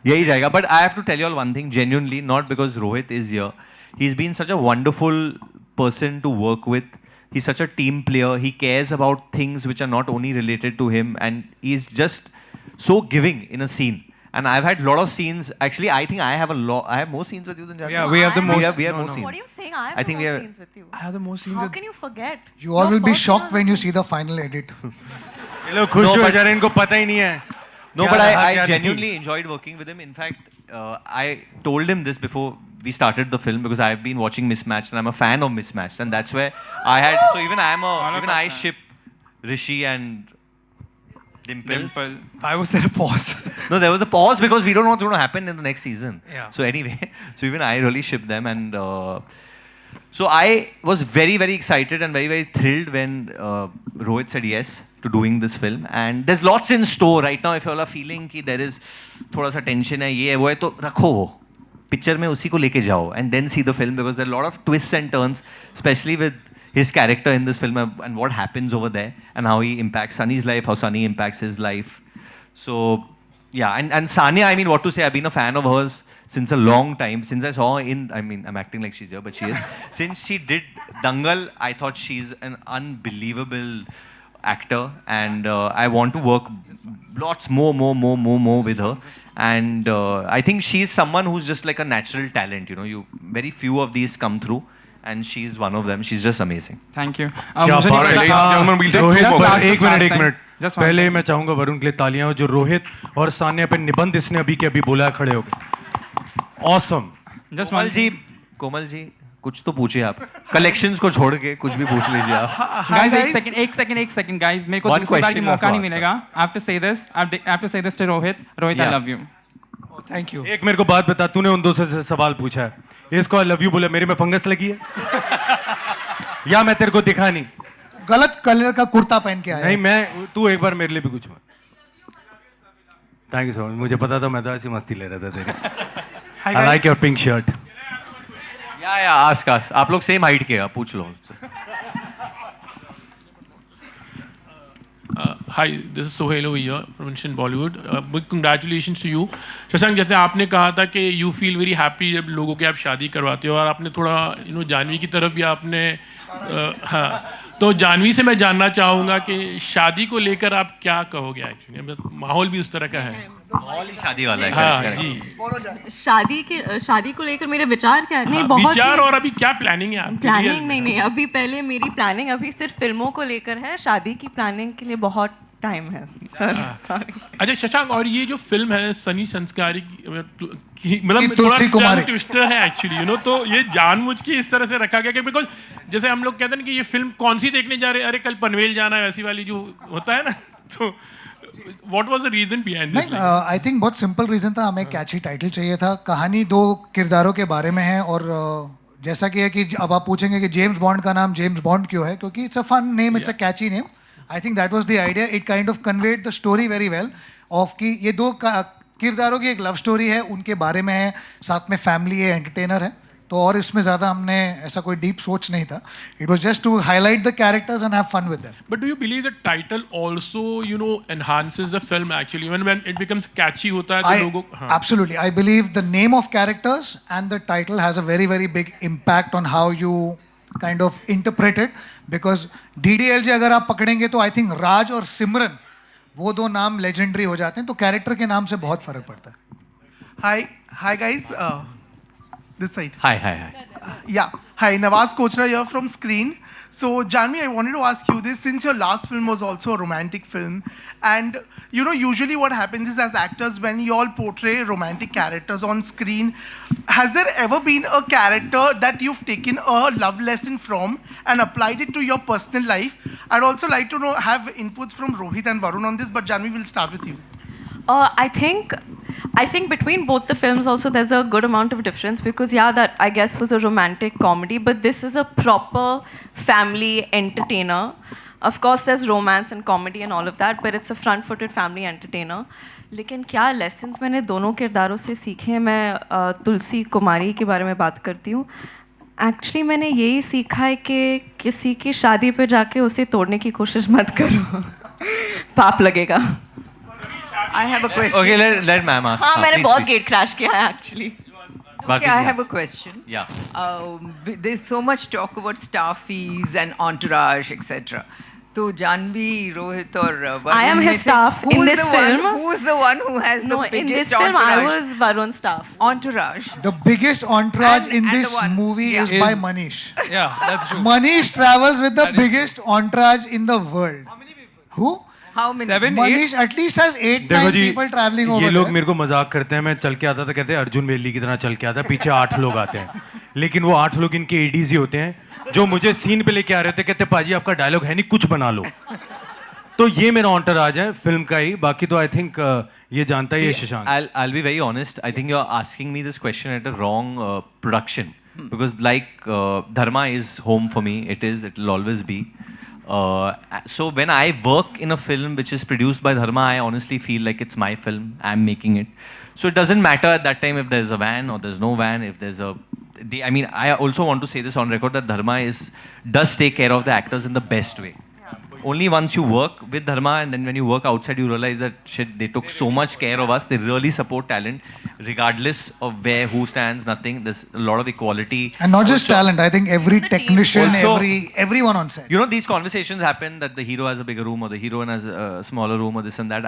यही जाएगा. But I have to tell you all one thing genuinely, not because Rohit is here. He's been such a wonderful person to work with. He's such a team player. He cares about things which are not only related to him, and he's just so giving in a scene. And I've had a lot of scenes. Actually, I think I have more scenes with you than Janvi. Yeah, we have the most. We have more scenes. What are you saying? I have think more we have. scenes with you. I have the most scenes. How can you forget? You all will be shocked when you see the final edit. ये लोग खुश हो जा रहे हैं, इनको पता ही नहीं है. No, but I genuinely enjoyed working with him. In fact, I told him this before we started the film because I've been watching Mismatched and I'm a fan of Mismatched, and that's where I had. So even I ship Rishi and Dimple. Why was there a pause? No, there was a pause because we don't know what's going to happen in the next season. Yeah. So anyway, so even I really shipped them, and so I was very, very excited and very, very thrilled when Rohit said yes to doing this film. And there's lots in store right now. If you all are feeling कि there is थोड़ा सा tension है, ये है वो है, तो रखो वो पिक्चर में उसी को लेके जाओ and then see the film, because there are a lot of twists and turns, especially with his character in this film and what happens over there and how he impacts Sunny's life, how Sunny impacts his life. So yeah, and Sania, I mean, what to say, I've been a fan of hers since a long time, since I saw I'm acting like she's here, but she is. Since she did Dangal, I thought she's an unbelievable actor, and I want to work lots more with her. And I think she's someone who's just like a natural talent, you know, very few of these come through, and she's one of them. She's just amazing. Thank you. Rohit, एक minute पहले मैं चाहूंगा वरुण के लिए तालियां, जो रोहित और सानिया पे निबंध इसने अभी के अभी बोला, खड़े हो गए. ऑसम. कोमल जी कुछ तो पूछिए आप. कलेक्शंस को छोड़ के कुछ भी पूछ लीजिए आप. Guys, एक सेकंड guys, मेरे को दूसरी बार भी मौका नहीं मिलेगा. I have to say this to Rohit. Rohit, I love you. Thank you. एक मेरे को बात बता, तूने उन दो से सवाल पूछा है, इसको आई लव यू बोले, मेरे में फंगस लगी है या मैं तेरे को दिखा नहीं? गलत कलर का कुर्ता पहन के आया. नहीं, मैं तू एक बार मेरे लिए भी कुछ. Thank you so much. मुझे पता था, मैं तो ऐसी मस्ती ले रहा था तेरी. I like your pink shirt. या आस्क आप लोग सेम हाइट के, आप पूछ लो. Hi, this is Sohail over here from Instant Bollywood. Big congratulations to you. Shashank, जैसे आपने कहा था कि you feel very happy जब लोगों के आप शादी करवाते हो, और आपने थोड़ा जानवी की तरफ भी आपने हाँ, तो जानवी से मैं जानना चाहूँगा कि शादी को लेकर आप क्या कहोगे? एक्चुअली माहौल भी उस तरह का है, माहौल ही शादी वाला है. हाँ जी. शादी को लेकर मेरे विचार क्या है? नहीं, बहुत विचार. और अभी क्या प्लानिंग है आपकी? प्लानिंग नहीं, अभी पहले मेरी प्लानिंग अभी सिर्फ फिल्मों को लेकर है. शादी की प्लानिंग के लिए बहुत टाइम है सर. सॉरी. अच्छा शशांक, और ये जो फिल्म है सनी संस्कारी मतलब थोड़ा ट्विस्टर है एक्चुअली, तो ये जानबूझ के इस तरह से रखा गया कि बिकॉज जैसे हम लोग कहते हैं कि ये फिल्म कौन सी देखने जा रहे हैं, अरे कल पनवेल जाना है, वैसी वाली जो होता है ना, तो what was the reason behind this? I think बहुत सिंपल रीजन था, हमें कैची टाइटल चाहिए था. कहानी दो किरदारों के बारे में है, और जैसा कि है कि अब आप पूछेंगे कि जेम्स बॉन्ड का नाम जेम्स बॉन्ड क्यों है, क्योंकि it's a fun name, it's a catchy name. I think that was the idea. It kind of conveyed the story very well of कि ये दो किरदारों की एक लव स्टोरी है, उनके बारे में है, साथ में फैमिली है, एंटरटेनर है. तो और इसमें ज़्यादा हमने ऐसा कोई डीप सोच नहीं था. It was just to highlight the characters and have fun with them. But do you believe the title also, enhances the film actually when it becomes catchy होता है तो लोगों? Absolutely. I believe the name of characters and the title has a very, very big impact on how you kind of interpret it, because DDLJ अगर आप पकड़ेंगे तो I think राज और सिमरन वो दो नाम लेजेंडरी हो जाते हैं, तो कैरेक्टर के नाम से बहुत फर्क पड़ता है. Hi guys, this side. Hi. Yeah, hi, Nawaz Kochra here from Screen. So Janvi, I wanted to ask you this, since your last film was also a romantic film, and usually what happens is as actors, when you all portray romantic characters on screen, has there ever been a character that you've taken a love lesson from and applied it to your personal life? I'd also like to have inputs from Rohit and Varun on this, but Janvi, we'll start with you. I think between both the films also there's a good amount of difference, because that I guess was a romantic comedy, but this is a proper family entertainer. Of course, there's romance and comedy and all of that, but it's a front-footed family entertainer. लेकिन क्या lessons मैंने दोनों किरदारों से सीखे हैं, मैं तुलसी कुमारी के बारे में बात करती हूँ. Actually मैंने यही सीखा है कि किसी की शादी पे जाके उसे तोड़ने की कोशिश मत करो. पाप लगेगा. I have a question. Okay, let ma'am ask. हाँ, मैंने please, बहुत please. गेट क्रैश किया है actually. Okay, I have a question. Yeah. There's so much talk about star fees and entourage, etc. So Janvi, Rohit, or Varun, I am his staff in this film. Who's the one who has No, the biggest in this film I entourage? was Varun's staff. Entourage. The biggest entourage in and this the one- movie yeah. is by Manish. Yeah, that's true. Manish travels with the biggest entourage in the world. How many people? Who? How many? 7, 8? Manish at least has 8-9 देखो जी, people traveling over ये लोग there. मेरे को मजाक करते हैं, मैं चल के आता था कहते हैं अर्जुन वेली की तरह चल के आता है, पीछे 8 लोग आते हैं, लेकिन वो 8 लोग इनके एडीज ही होते हैं जो मुझे सीन पे लेके आ रहे थे, कहते पाजी आपका डायलॉग है नहीं, कुछ बना लो. तो ये मेरा entourage है फिल्म का ही, बाकी तो आई थिंक ये जानता ही है Shashank. I'll be very honest. I think you're asking me this question at a wrong production because Dharma is home for me. It'll always be. So when I work in a film which is produced by Dharma, I honestly feel like it's my film. I'm making it. So it doesn't matter at that time if there's a van or there's no van. If there's I mean, I also want to say this on record that Dharma does take care of the actors in the best way. Only once you work with Dharma and then when you work outside, you realize that shit, they took so much care of us. They really support talent, regardless of who stands, nothing. There's a lot of equality. And not just talent, I think every technician, Also, everyone on set. You know, these conversations happen that the hero has a bigger room or the heroine has a smaller room or this and that.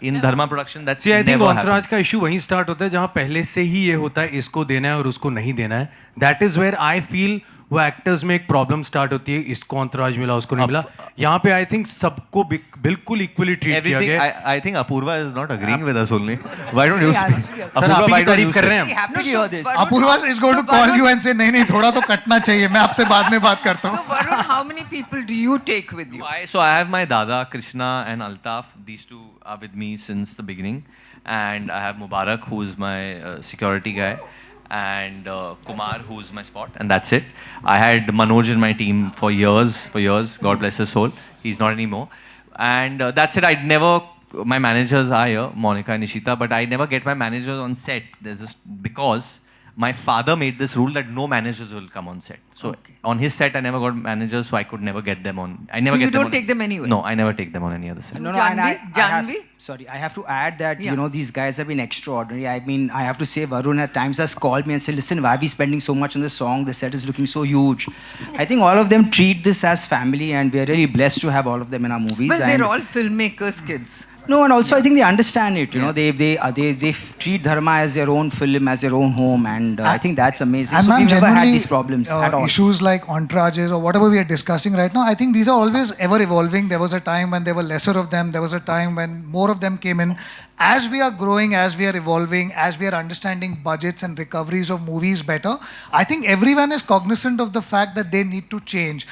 In Dharma production, that's See, I think never entourage happened. का issue वहीं start होता है जहाँ पहले से ही ये होता है इसको देना है और उसको नहीं देना है. That is where I feel वो एक्टर्स में एक प्रॉब्लम स्टार्ट होती है, इसको अंतराज मिला उसको नहीं मिला. यहाँ पे आई थिंक सबको बिल्कुल इक्वली ट्रीट किया Everything, गया. I think Apurva is not agreeing with us only. Why don't you speak? Sir आप ही की तारीफ कर रहे हैं. Apurva is going to call you and say, नहीं थोड़ा तो कटना चाहिए, मैं आपसे बाद में बात करता हूँ. Varun, how many people do you take with you? So I have my Dada, Krishna and Altaf. These two are with me since the beginning. And I have Mubarak, who is my security guy. And Kumar, who's my spot. And that's it. I had Manoj in my team for years. God bless his soul. He's not anymore. And that's it. My managers are here, Monica and Nishita, but I never get my managers on set. Because my father made this rule that no managers will come on set. So on his set, I never got managers, so I could never get them on. I never So get you them don't on, take them anywhere? No, I never take them on any other set. No, and I have, Janvi? sorry, I have to add that, you know, these guys have been extraordinary. I mean, I have to say, Varun at times has called me and said, listen, why are we spending so much on this song? The set is looking so huge. I think all of them treat this as family, and we are really blessed to have all of them in our movies. But and they're all filmmakers' kids. No, and also I think they understand it. You know, they treat Dharma as their own film, as their own home, and I think that's amazing. And So ma'am, we've never had genuinely, these problems at all. issues like entourages or whatever we are discussing right now, I think these are always ever evolving. There was a time when there were lesser of them. There was a time when more of them came in. As we are growing, as we are evolving, as we are understanding budgets and recoveries of movies better, I think everyone is cognizant of the fact that they need to change.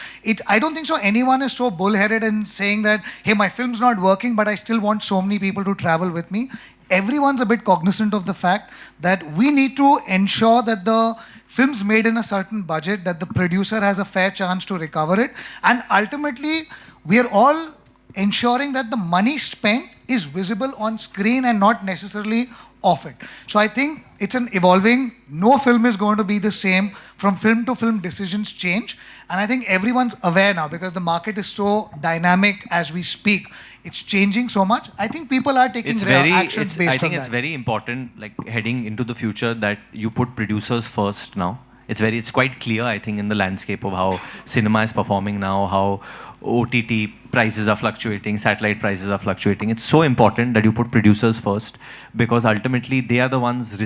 I don't think so anyone is so bullheaded in saying that, hey, my film's not working, but I still want so many people to travel with me. Everyone's a bit cognizant of the fact that we need to ensure that the film's made in a certain budget, that the producer has a fair chance to recover it. And ultimately, we are all ensuring that the money spent is visible on screen and not necessarily off it. So I think it's an evolving, no film is going to be the same. From film to film, decisions change. And I think everyone's aware now because the market is so dynamic as we speak. It's changing so much. I think people are taking actions based on that. I think it's very important, like heading into the future, that you put producers first now. It's quite clear, I think, in the landscape of how cinema is performing now, how OTT prices are fluctuating, satellite prices are fluctuating. It's so important that you put producers first because ultimately they are the ones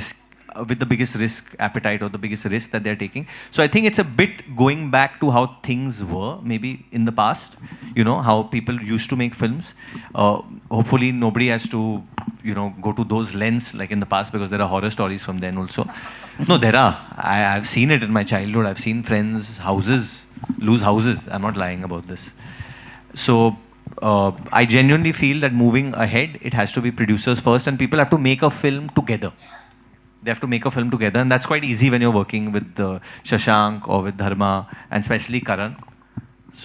with the biggest risk appetite or the biggest risk that they're taking. So I think it's a bit going back to how things were maybe in the past, you know, how people used to make films. Hopefully nobody has to, you know, go to those lens like in the past because there are horror stories from then also. No, there are. I've seen it in my childhood. I've seen friends' houses lose houses. I'm not lying about this. So I genuinely feel that moving ahead, it has to be producers first and people have to make a film together. They have to make a film together, and that's quite easy when you're working with Shashank or with Dharma, and especially Karan.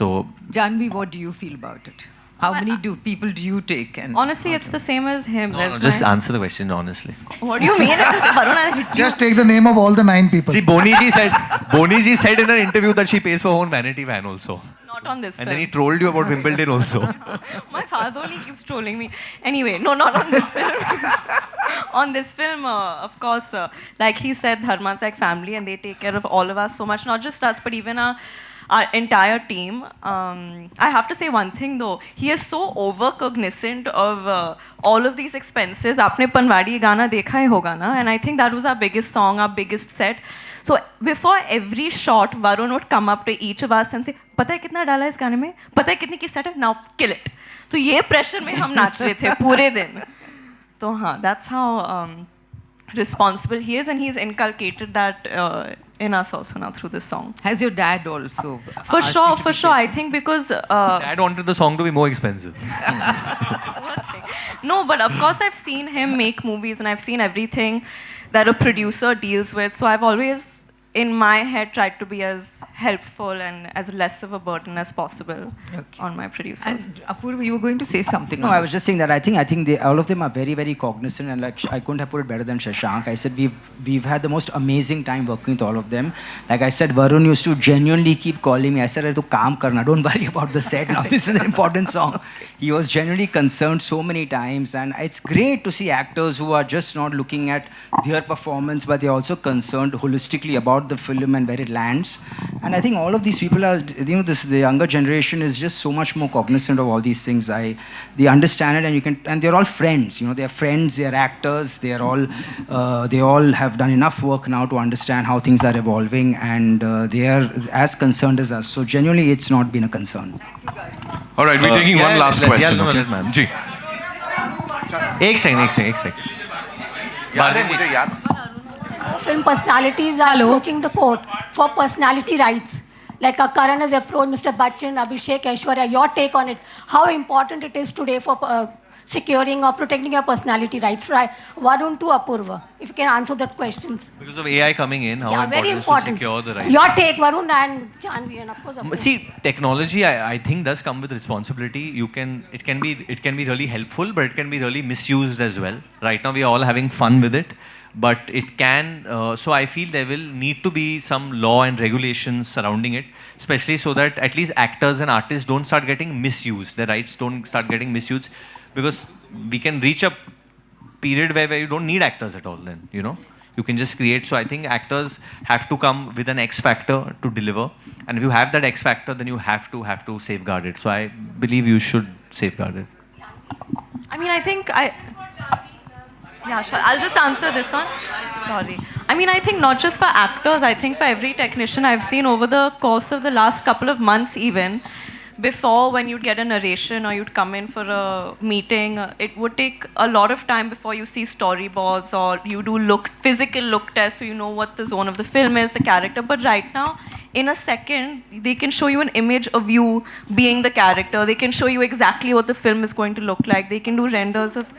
So Janvi, what do you feel about it? How many people do you take? And Honestly, it's the same as him. no, just answer the question honestly. What do you mean? Varun, I hit you. Just take the name of all the 9 people. See, Boni ji said in her interview that she pays for her own vanity van also. Not on this And film. then he trolled you about Wimbledon also. My father only keeps trolling me. Anyway, no, not on this film. On this film, of course, like he said, Dharma's like family and they take care of all of us so much. Not just us, but even our entire team. I have to say one thing though. He is so over-cognizant of all of these expenses. आपने पनवाड़ी गाना देखा ही होगा ना? And I think that was our biggest song, our biggest set. So before every shot, Varun would come up to each of us and say, पता है कितना डाला है इस गाने में? पता है कितनी की set है? Now kill it. तो ये pressure में हम नाच रहे थे पूरे दिन. तो हाँ, that's how responsible he is, and he's inculcated that in us also now through this song. Has your dad also? For sure. I think because Dad wanted the song to be more expensive. no, but of course I've seen him make movies and I've seen everything that a producer deals with. So I've always, in my head, tried to be as helpful and as less of a burden as possible on my producers. And Apurva, you were going to say something. No, on I this. was just saying that I think all of them are very, very cognizant, and like I couldn't have put it better than Shashank. I said we've had the most amazing time working with all of them. Like I said, Varun used to genuinely keep calling me. I said, "Arey, tu kaam karna. Don't worry about the set now. This is an important song." He was genuinely concerned so many times, and it's great to see actors who are just not looking at their performance, but they're also concerned holistically about the film and where it lands. And I think all of these people are, the younger generation is just so much more cognizant of all these things. They understand it, and they're all friends. They're friends, they're actors, they all have done enough work now to understand how things are evolving, and they are as concerned as us. So genuinely, it's not been a concern. All right, we're taking one last question. Okay? जी. एक second याद है मुझे याद. Film personalities are approaching the court for personality rights. Like Karan has approached Mr. Bachchan, Abhishek, Aishwarya. Your take on it? How important it is today for securing or protecting your personality rights? Right, Varun to Apurva. If you can answer that question. Because of AI coming in, how very important is to important. secure the rights? Your take, Varun and Janvi, and of course Apurva. See, technology, I think, does come with responsibility. It can be really helpful, but it can be really misused as well. Right now, we are all having fun with it, but it can. So I feel there will need to be some law and regulations surrounding it, especially so that at least actors and artists don't start getting misused. Their rights don't start getting misused, because we can reach a period where you don't need actors at all. Then you can just create. So I think actors have to come with an X factor to deliver, and if you have that X factor, then you have to safeguard it. So I believe you should safeguard it. I mean, I think I'll just answer this one. Sorry. I mean, I think not just for actors, I think for every technician I've seen over the course of the last couple of months even, before when you'd get a narration or you'd come in for a meeting, it would take a lot of time before you see storyboards or you do physical look tests so you know what the zone of the film is, the character. But right now, in a second, they can show you an image of you being the character. They can show you exactly what the film is going to look like. They can do renders of...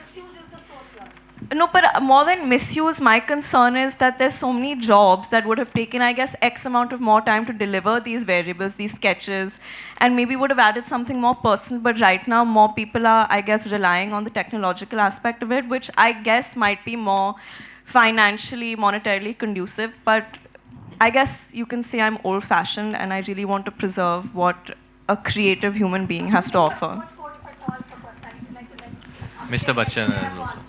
No, but more than misuse, my concern is that there's so many jobs that would have taken, I guess, X amount of more time to deliver these variables, these sketches, and maybe would have added something more personal. But right now, more people are, I guess, relying on the technological aspect of it, which I guess might be more financially, monetarily conducive. But I guess you can say I'm old-fashioned, and I really want to preserve what a creative human being has to offer. Mr. Bachchan is also.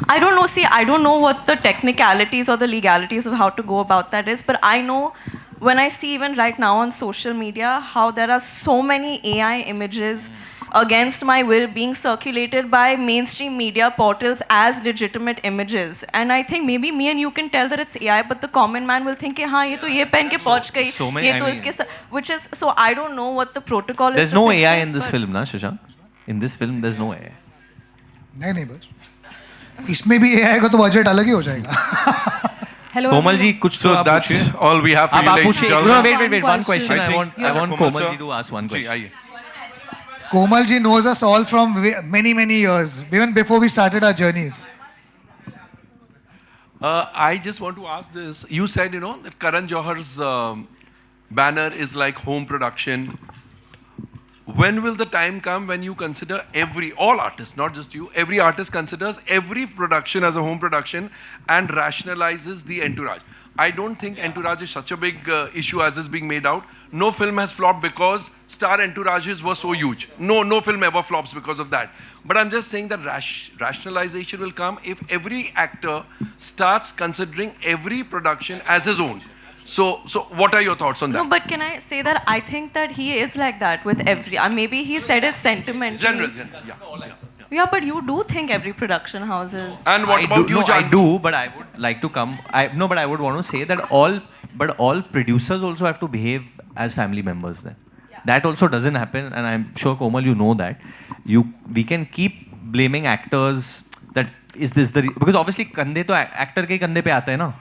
I don't know. See, I don't know what the technicalities or the legalities of how to go about that is, but I know when I see even right now on social media how there are so many AI images against my will being circulated by mainstream media portals as legitimate images. And I think maybe me and you can tell that it's AI, but the common man will think, हाँ ये तो ये पहन के पहुंच गई, ये तो इसके, which is, so I don't know what the protocol is. There's no AI in this film, na Shashank? In this film, there's no AI. नहीं बस इसमें भी AI का तो बजट अलग ही हो जाएगा. Hello. Komal ji, कुछ so that's all we have for you, ladies and gentlemen. No, wait. One question. I want Komal ji to ask one question. Komal ji knows us all from many years, even before we started our journeys. I just want to ask this. You said, that Karan Johar's banner is like home production. when will the time come when you consider all artists, not just you, every artist considers every production as a home production and rationalizes the entourage? I don't think entourage is such a big issue as is being made out. No film has flopped because star entourages were so huge. No film ever flops because of that. But I'm just saying that rationalization will come if every actor starts considering every production as his own. So what are your thoughts on that? No, but can I say that I think that he is like that with every. Maybe he said it sentimentally. General, yeah. Yeah, but you do think every production house is. And what about you, No, I Janvi? do, but I would like to come. But I would want to say that all producers also have to behave as family members. Then that also doesn't happen, and I'm sure Komal, you know that. We can keep blaming actors that is this the because obviously कंधे तो actor के कंधे पे आता है ना.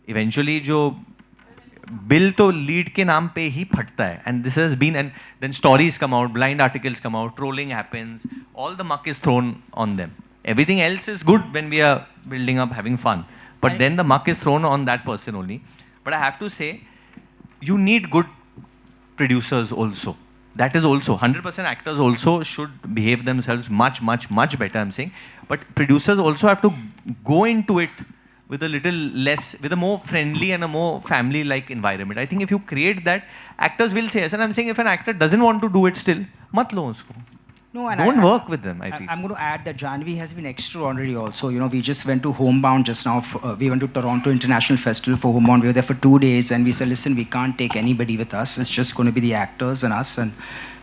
Eventually जो bill तो लीड के नाम पे ही फटता है and this has been and then stories come out, blind articles come out, trolling happens, all the muck is thrown on them. Everything else is good when we are building up, having fun, but then the muck is thrown on that person only. But I have to say, you need good producers also. That is also 100% actors also should behave themselves much better, I'm saying, but producers also have to go into it with a little less, with a more friendly and a more family-like environment. I think if you create that, actors will say yes. And I'm saying if an actor doesn't want to do it still, mat lo usko. No, and Don't work with them, I feel. I'm going to add that Janvi has been extraordinary also. You know, we just went to Homebound just now. We went to Toronto International Festival for Homebound. We were there for 2 days and we said, listen, we can't take anybody with us. It's just going to be the actors and us. And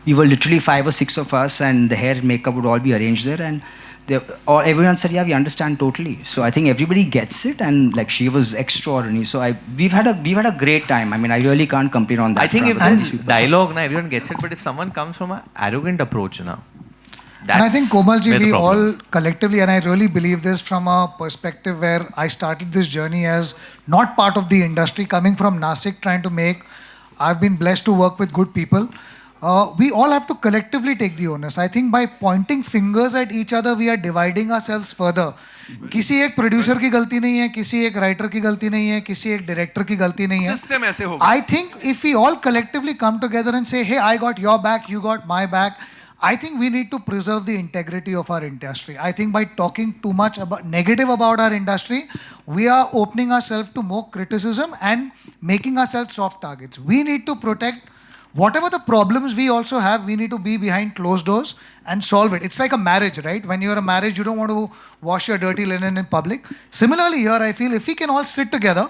we were literally 5 or 6 of us and the hair and makeup would all be arranged there. And everyone said, yeah, we understand totally. So I think everybody gets it, and like she was extraordinary. So we've had a great time. I mean, I really can't complain on that. I think if front. there's dialogue, na, everyone gets it. But if someone comes from an arrogant approach, na, and I think Komalji, where the we problem all collectively, and I really believe this from a perspective where I started this journey as not part of the industry, coming from Nasik, trying to make. I've been blessed to work with good people. We all have to collectively take the onus. I think by pointing fingers at each other, we are dividing ourselves further. किसी एक producer की गलती नहीं है, किसी एक writer की गलती नहीं है, किसी एक डायरेक्टर की गलती नहीं है. System ऐसे होगा. I think if we all collectively come together and say, hey, I got your back, you got my back, I think we need to preserve the integrity of our industry. I think by talking too much negative about our industry, we are opening ourselves to more criticism and making ourselves soft targets. We need to protect whatever the problems we also have. We need to be behind closed doors and solve it. It's like a marriage, right? When you're a marriage, you don't want to wash your dirty linen in public. Similarly here, I feel if we can all sit together,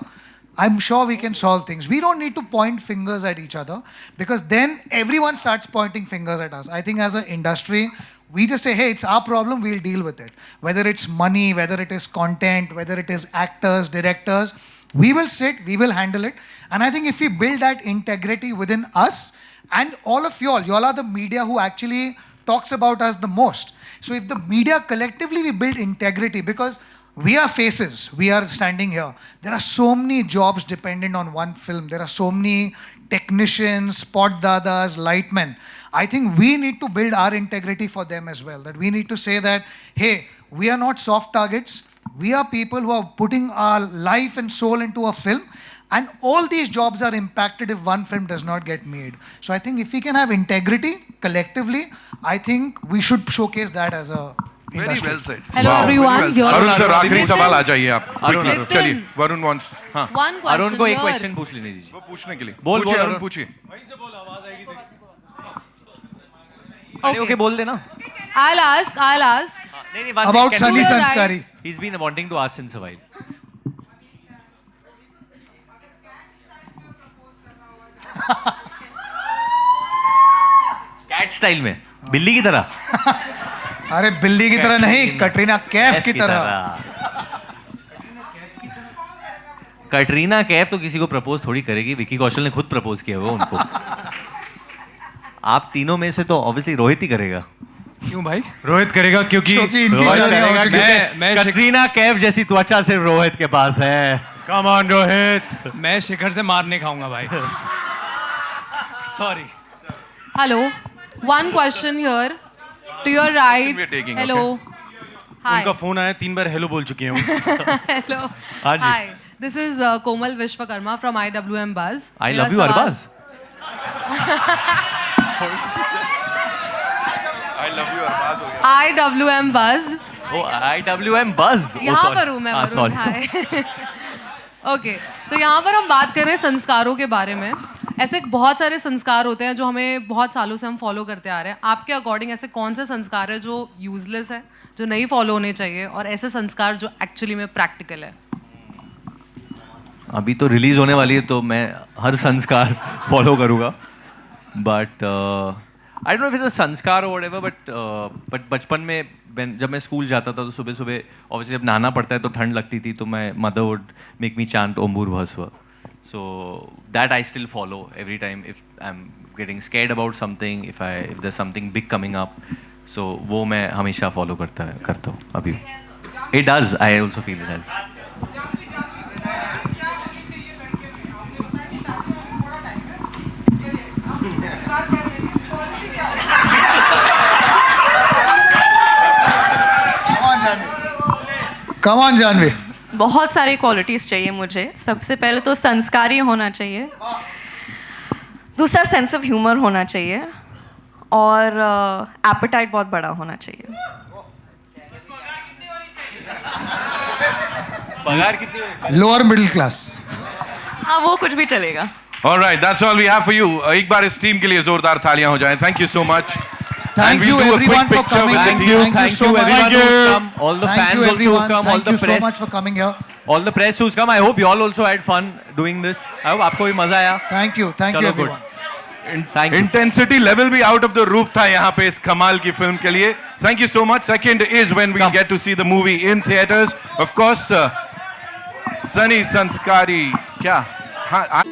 I'm sure we can solve things. We don't need to point fingers at each other because then everyone starts pointing fingers at us. I think as an industry, we just say, hey, it's our problem, we'll deal with it. Whether it's money, whether it is content, whether it is actors, directors, we will sit, we will handle it. And I think if we build that integrity within us, and all of y'all are the media who actually talks about us the most. So if the media collectively we build integrity, because we are faces, we are standing here. There are so many jobs dependent on one film. There are so many technicians, spot dadas, lightmen. I think we need to build our integrity for them as well. That we need to say that, hey, we are not soft targets. We are people who are putting our life and soul into a film. And all these jobs are impacted if one film does not get made. So I think if we can have integrity collectively, I think we should showcase that as a Very industry. well said. Hello everyone. Here Arun sir आखिरी Nitin. सवाल आ जाइए आप. Arun, Quickly. Arun. चलिए Varun wants. हाँ. One question Arun को एक here. Question पूछ लेने दीजिए. वो पूछने के लिए. बोल, पूछिए बोल, अरुण अरुण. पूछिए. खड़े होके बोल देना. I'll ask. नहीं नहीं, one About second. Sunny You're Sanskari. He's been wanting to ask since a while. Cat style में, बिल्ली की तरह. अरे बिल्ली की तरह नहीं, कटरीना कैफ की तरह. कटरीना कैफ तो किसी को प्रपोज थोड़ी करेगी. विकी कौशल ने खुद प्रपोज किया हुआ उनको. आप तीनों में से तो ऑब्वियसली रोहित ही करेगा. क्यों भाई? रोहित करेगा क्योंकि इनकी शादियां हो चुकी हैं. मैं कटरीना कैफ जैसी त्वचा सिर्फ रोहित के पास है. Come on Rohit. मैं शिखर से मारने खाऊंगा भाई. Sorry. Hello. One question here. To your right. we are taking, Hello. Hi. उनका फोन आया, 3 बार हेलो बोल चुकी हैं वो. Hello. हाँ जी. Hi. This is Komal Vishwakarma from IWM Buzz. I मेरा love you सवाल- Arbaaz. I love you Arbaaz हो गया। IWM Buzz. ओ IWM Buzz। यहाँ पर हूँ मैं वरुण, सॉरी। हाय। ओके, तो यहाँ पर हम बात कर रहे हैं संस्कारों के बारे में। ऐसे बहुत सारे संस्कार होते हैं जो हमें बहुत सालों से हम फॉलो करते आ रहे हैं। आपके अकॉर्डिंग ऐसे कौन से संस्कार है जो यूजलेस है, जो नहीं फॉलो होने चाहिए, और ऐसे संस्कार जो एक्चुअली में प्रैक्टिकल है? अभी तो रिलीज होने वाली है तो मैं हर संस्कार फॉलो करूँगा, but I don't know if it's a संस्कार और व्हाटएवर, बट बचपन में जब मैं स्कूल जाता था तो सुबह सुबह ऑब्वियसली जब नहाना पड़ता है तो ठंड लगती थी, तो मैं mother would make me chant Om भूर्भुवः, so that I still follow every time if I'm getting scared about something, if there's something big coming up, so वो मैं हमेशा follow करता हूँ अभी। It does, I also feel it helps. Come on, Janvi. बहुत सारी qualities चाहिए मुझे। सबसे पहले तो संस्कारी होना चाहिए, दूसरा सेंस ऑफ ह्यूमर होना चाहिए, और एपेटाइट बहुत बड़ा होना चाहिए। पगार कितनी? Lower middle class. हाँ, वो कुछ भी चलेगा। All right, that's all we have for you. एक बार इस टीम के लिए जोरदार तालियां हो जाएं। Thank you so much. Thank you everyone for coming. Thank you so much everyone who's come. All the fans also who've come. All the Thank you so much press. for coming here. All the press who's come. I hope you all also had fun doing this. I hope आपको भी मजा आया. Thank you चलो, good. everyone. Intensity level भी out of the roof था यहाँ पे इस कमाल की फिल्म के लिए. Thank you so much. Second is when we get to see the movie in theaters. Of course, Sunny Sanskari. क्या? हाँ.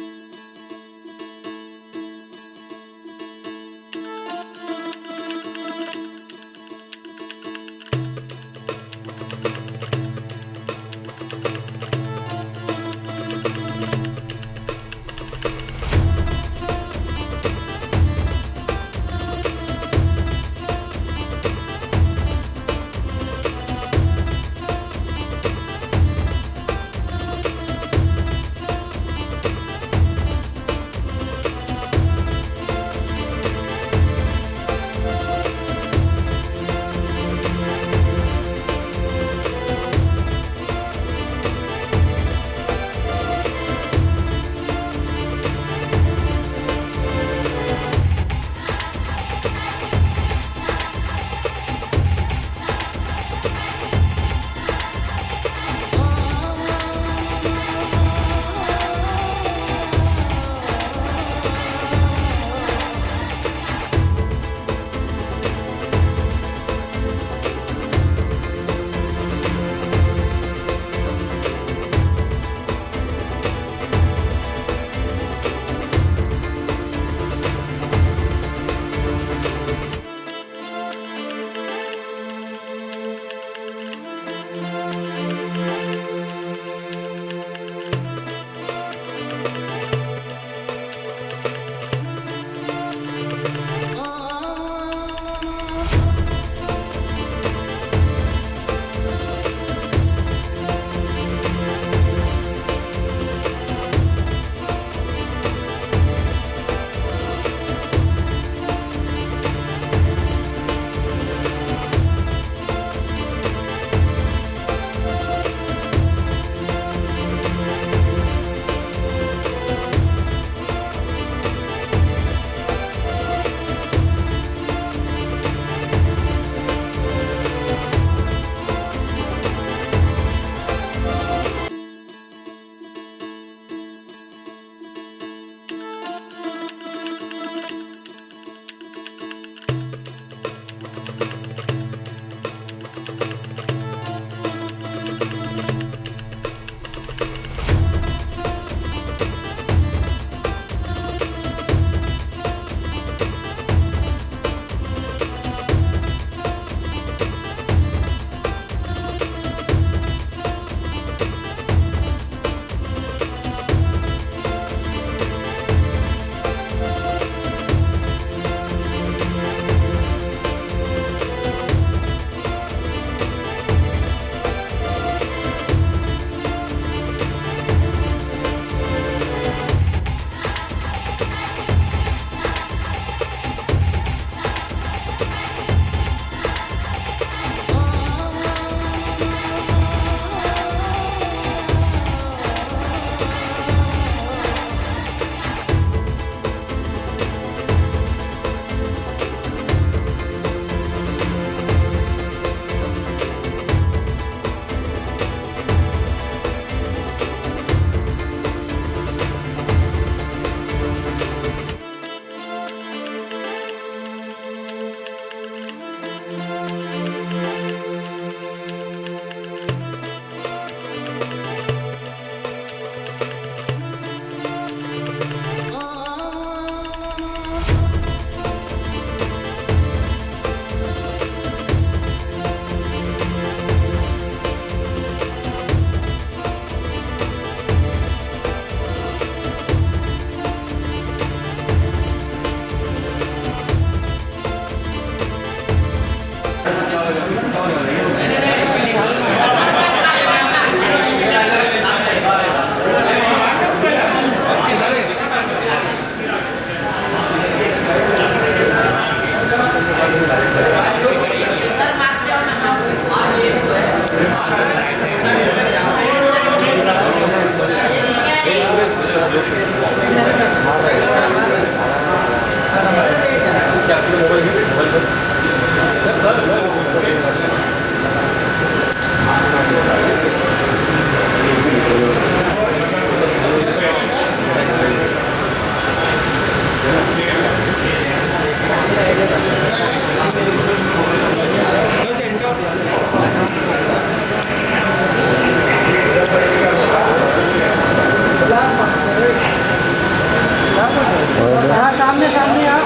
सामने सामने आप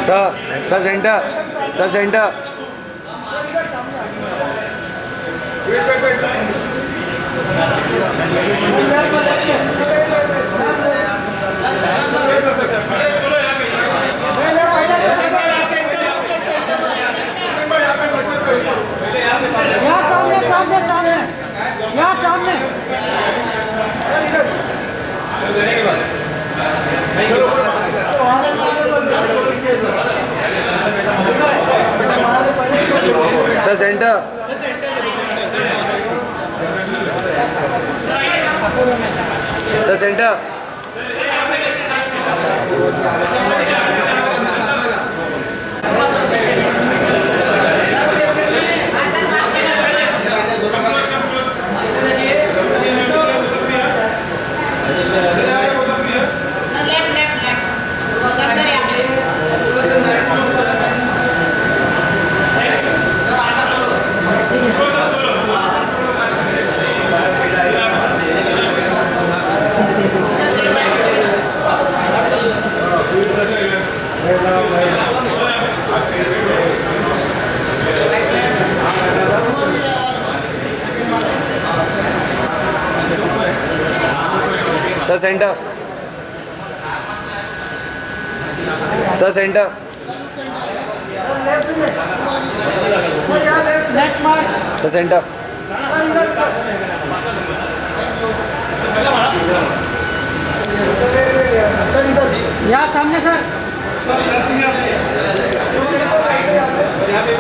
सर सेंटर, सर सेंटर। यहाँ सामने सामने सामने यहाँ सामने sir centre, sir centre. Sir centre, sir centre. Sir centre. यहाँ सामने सर। यहाँ पे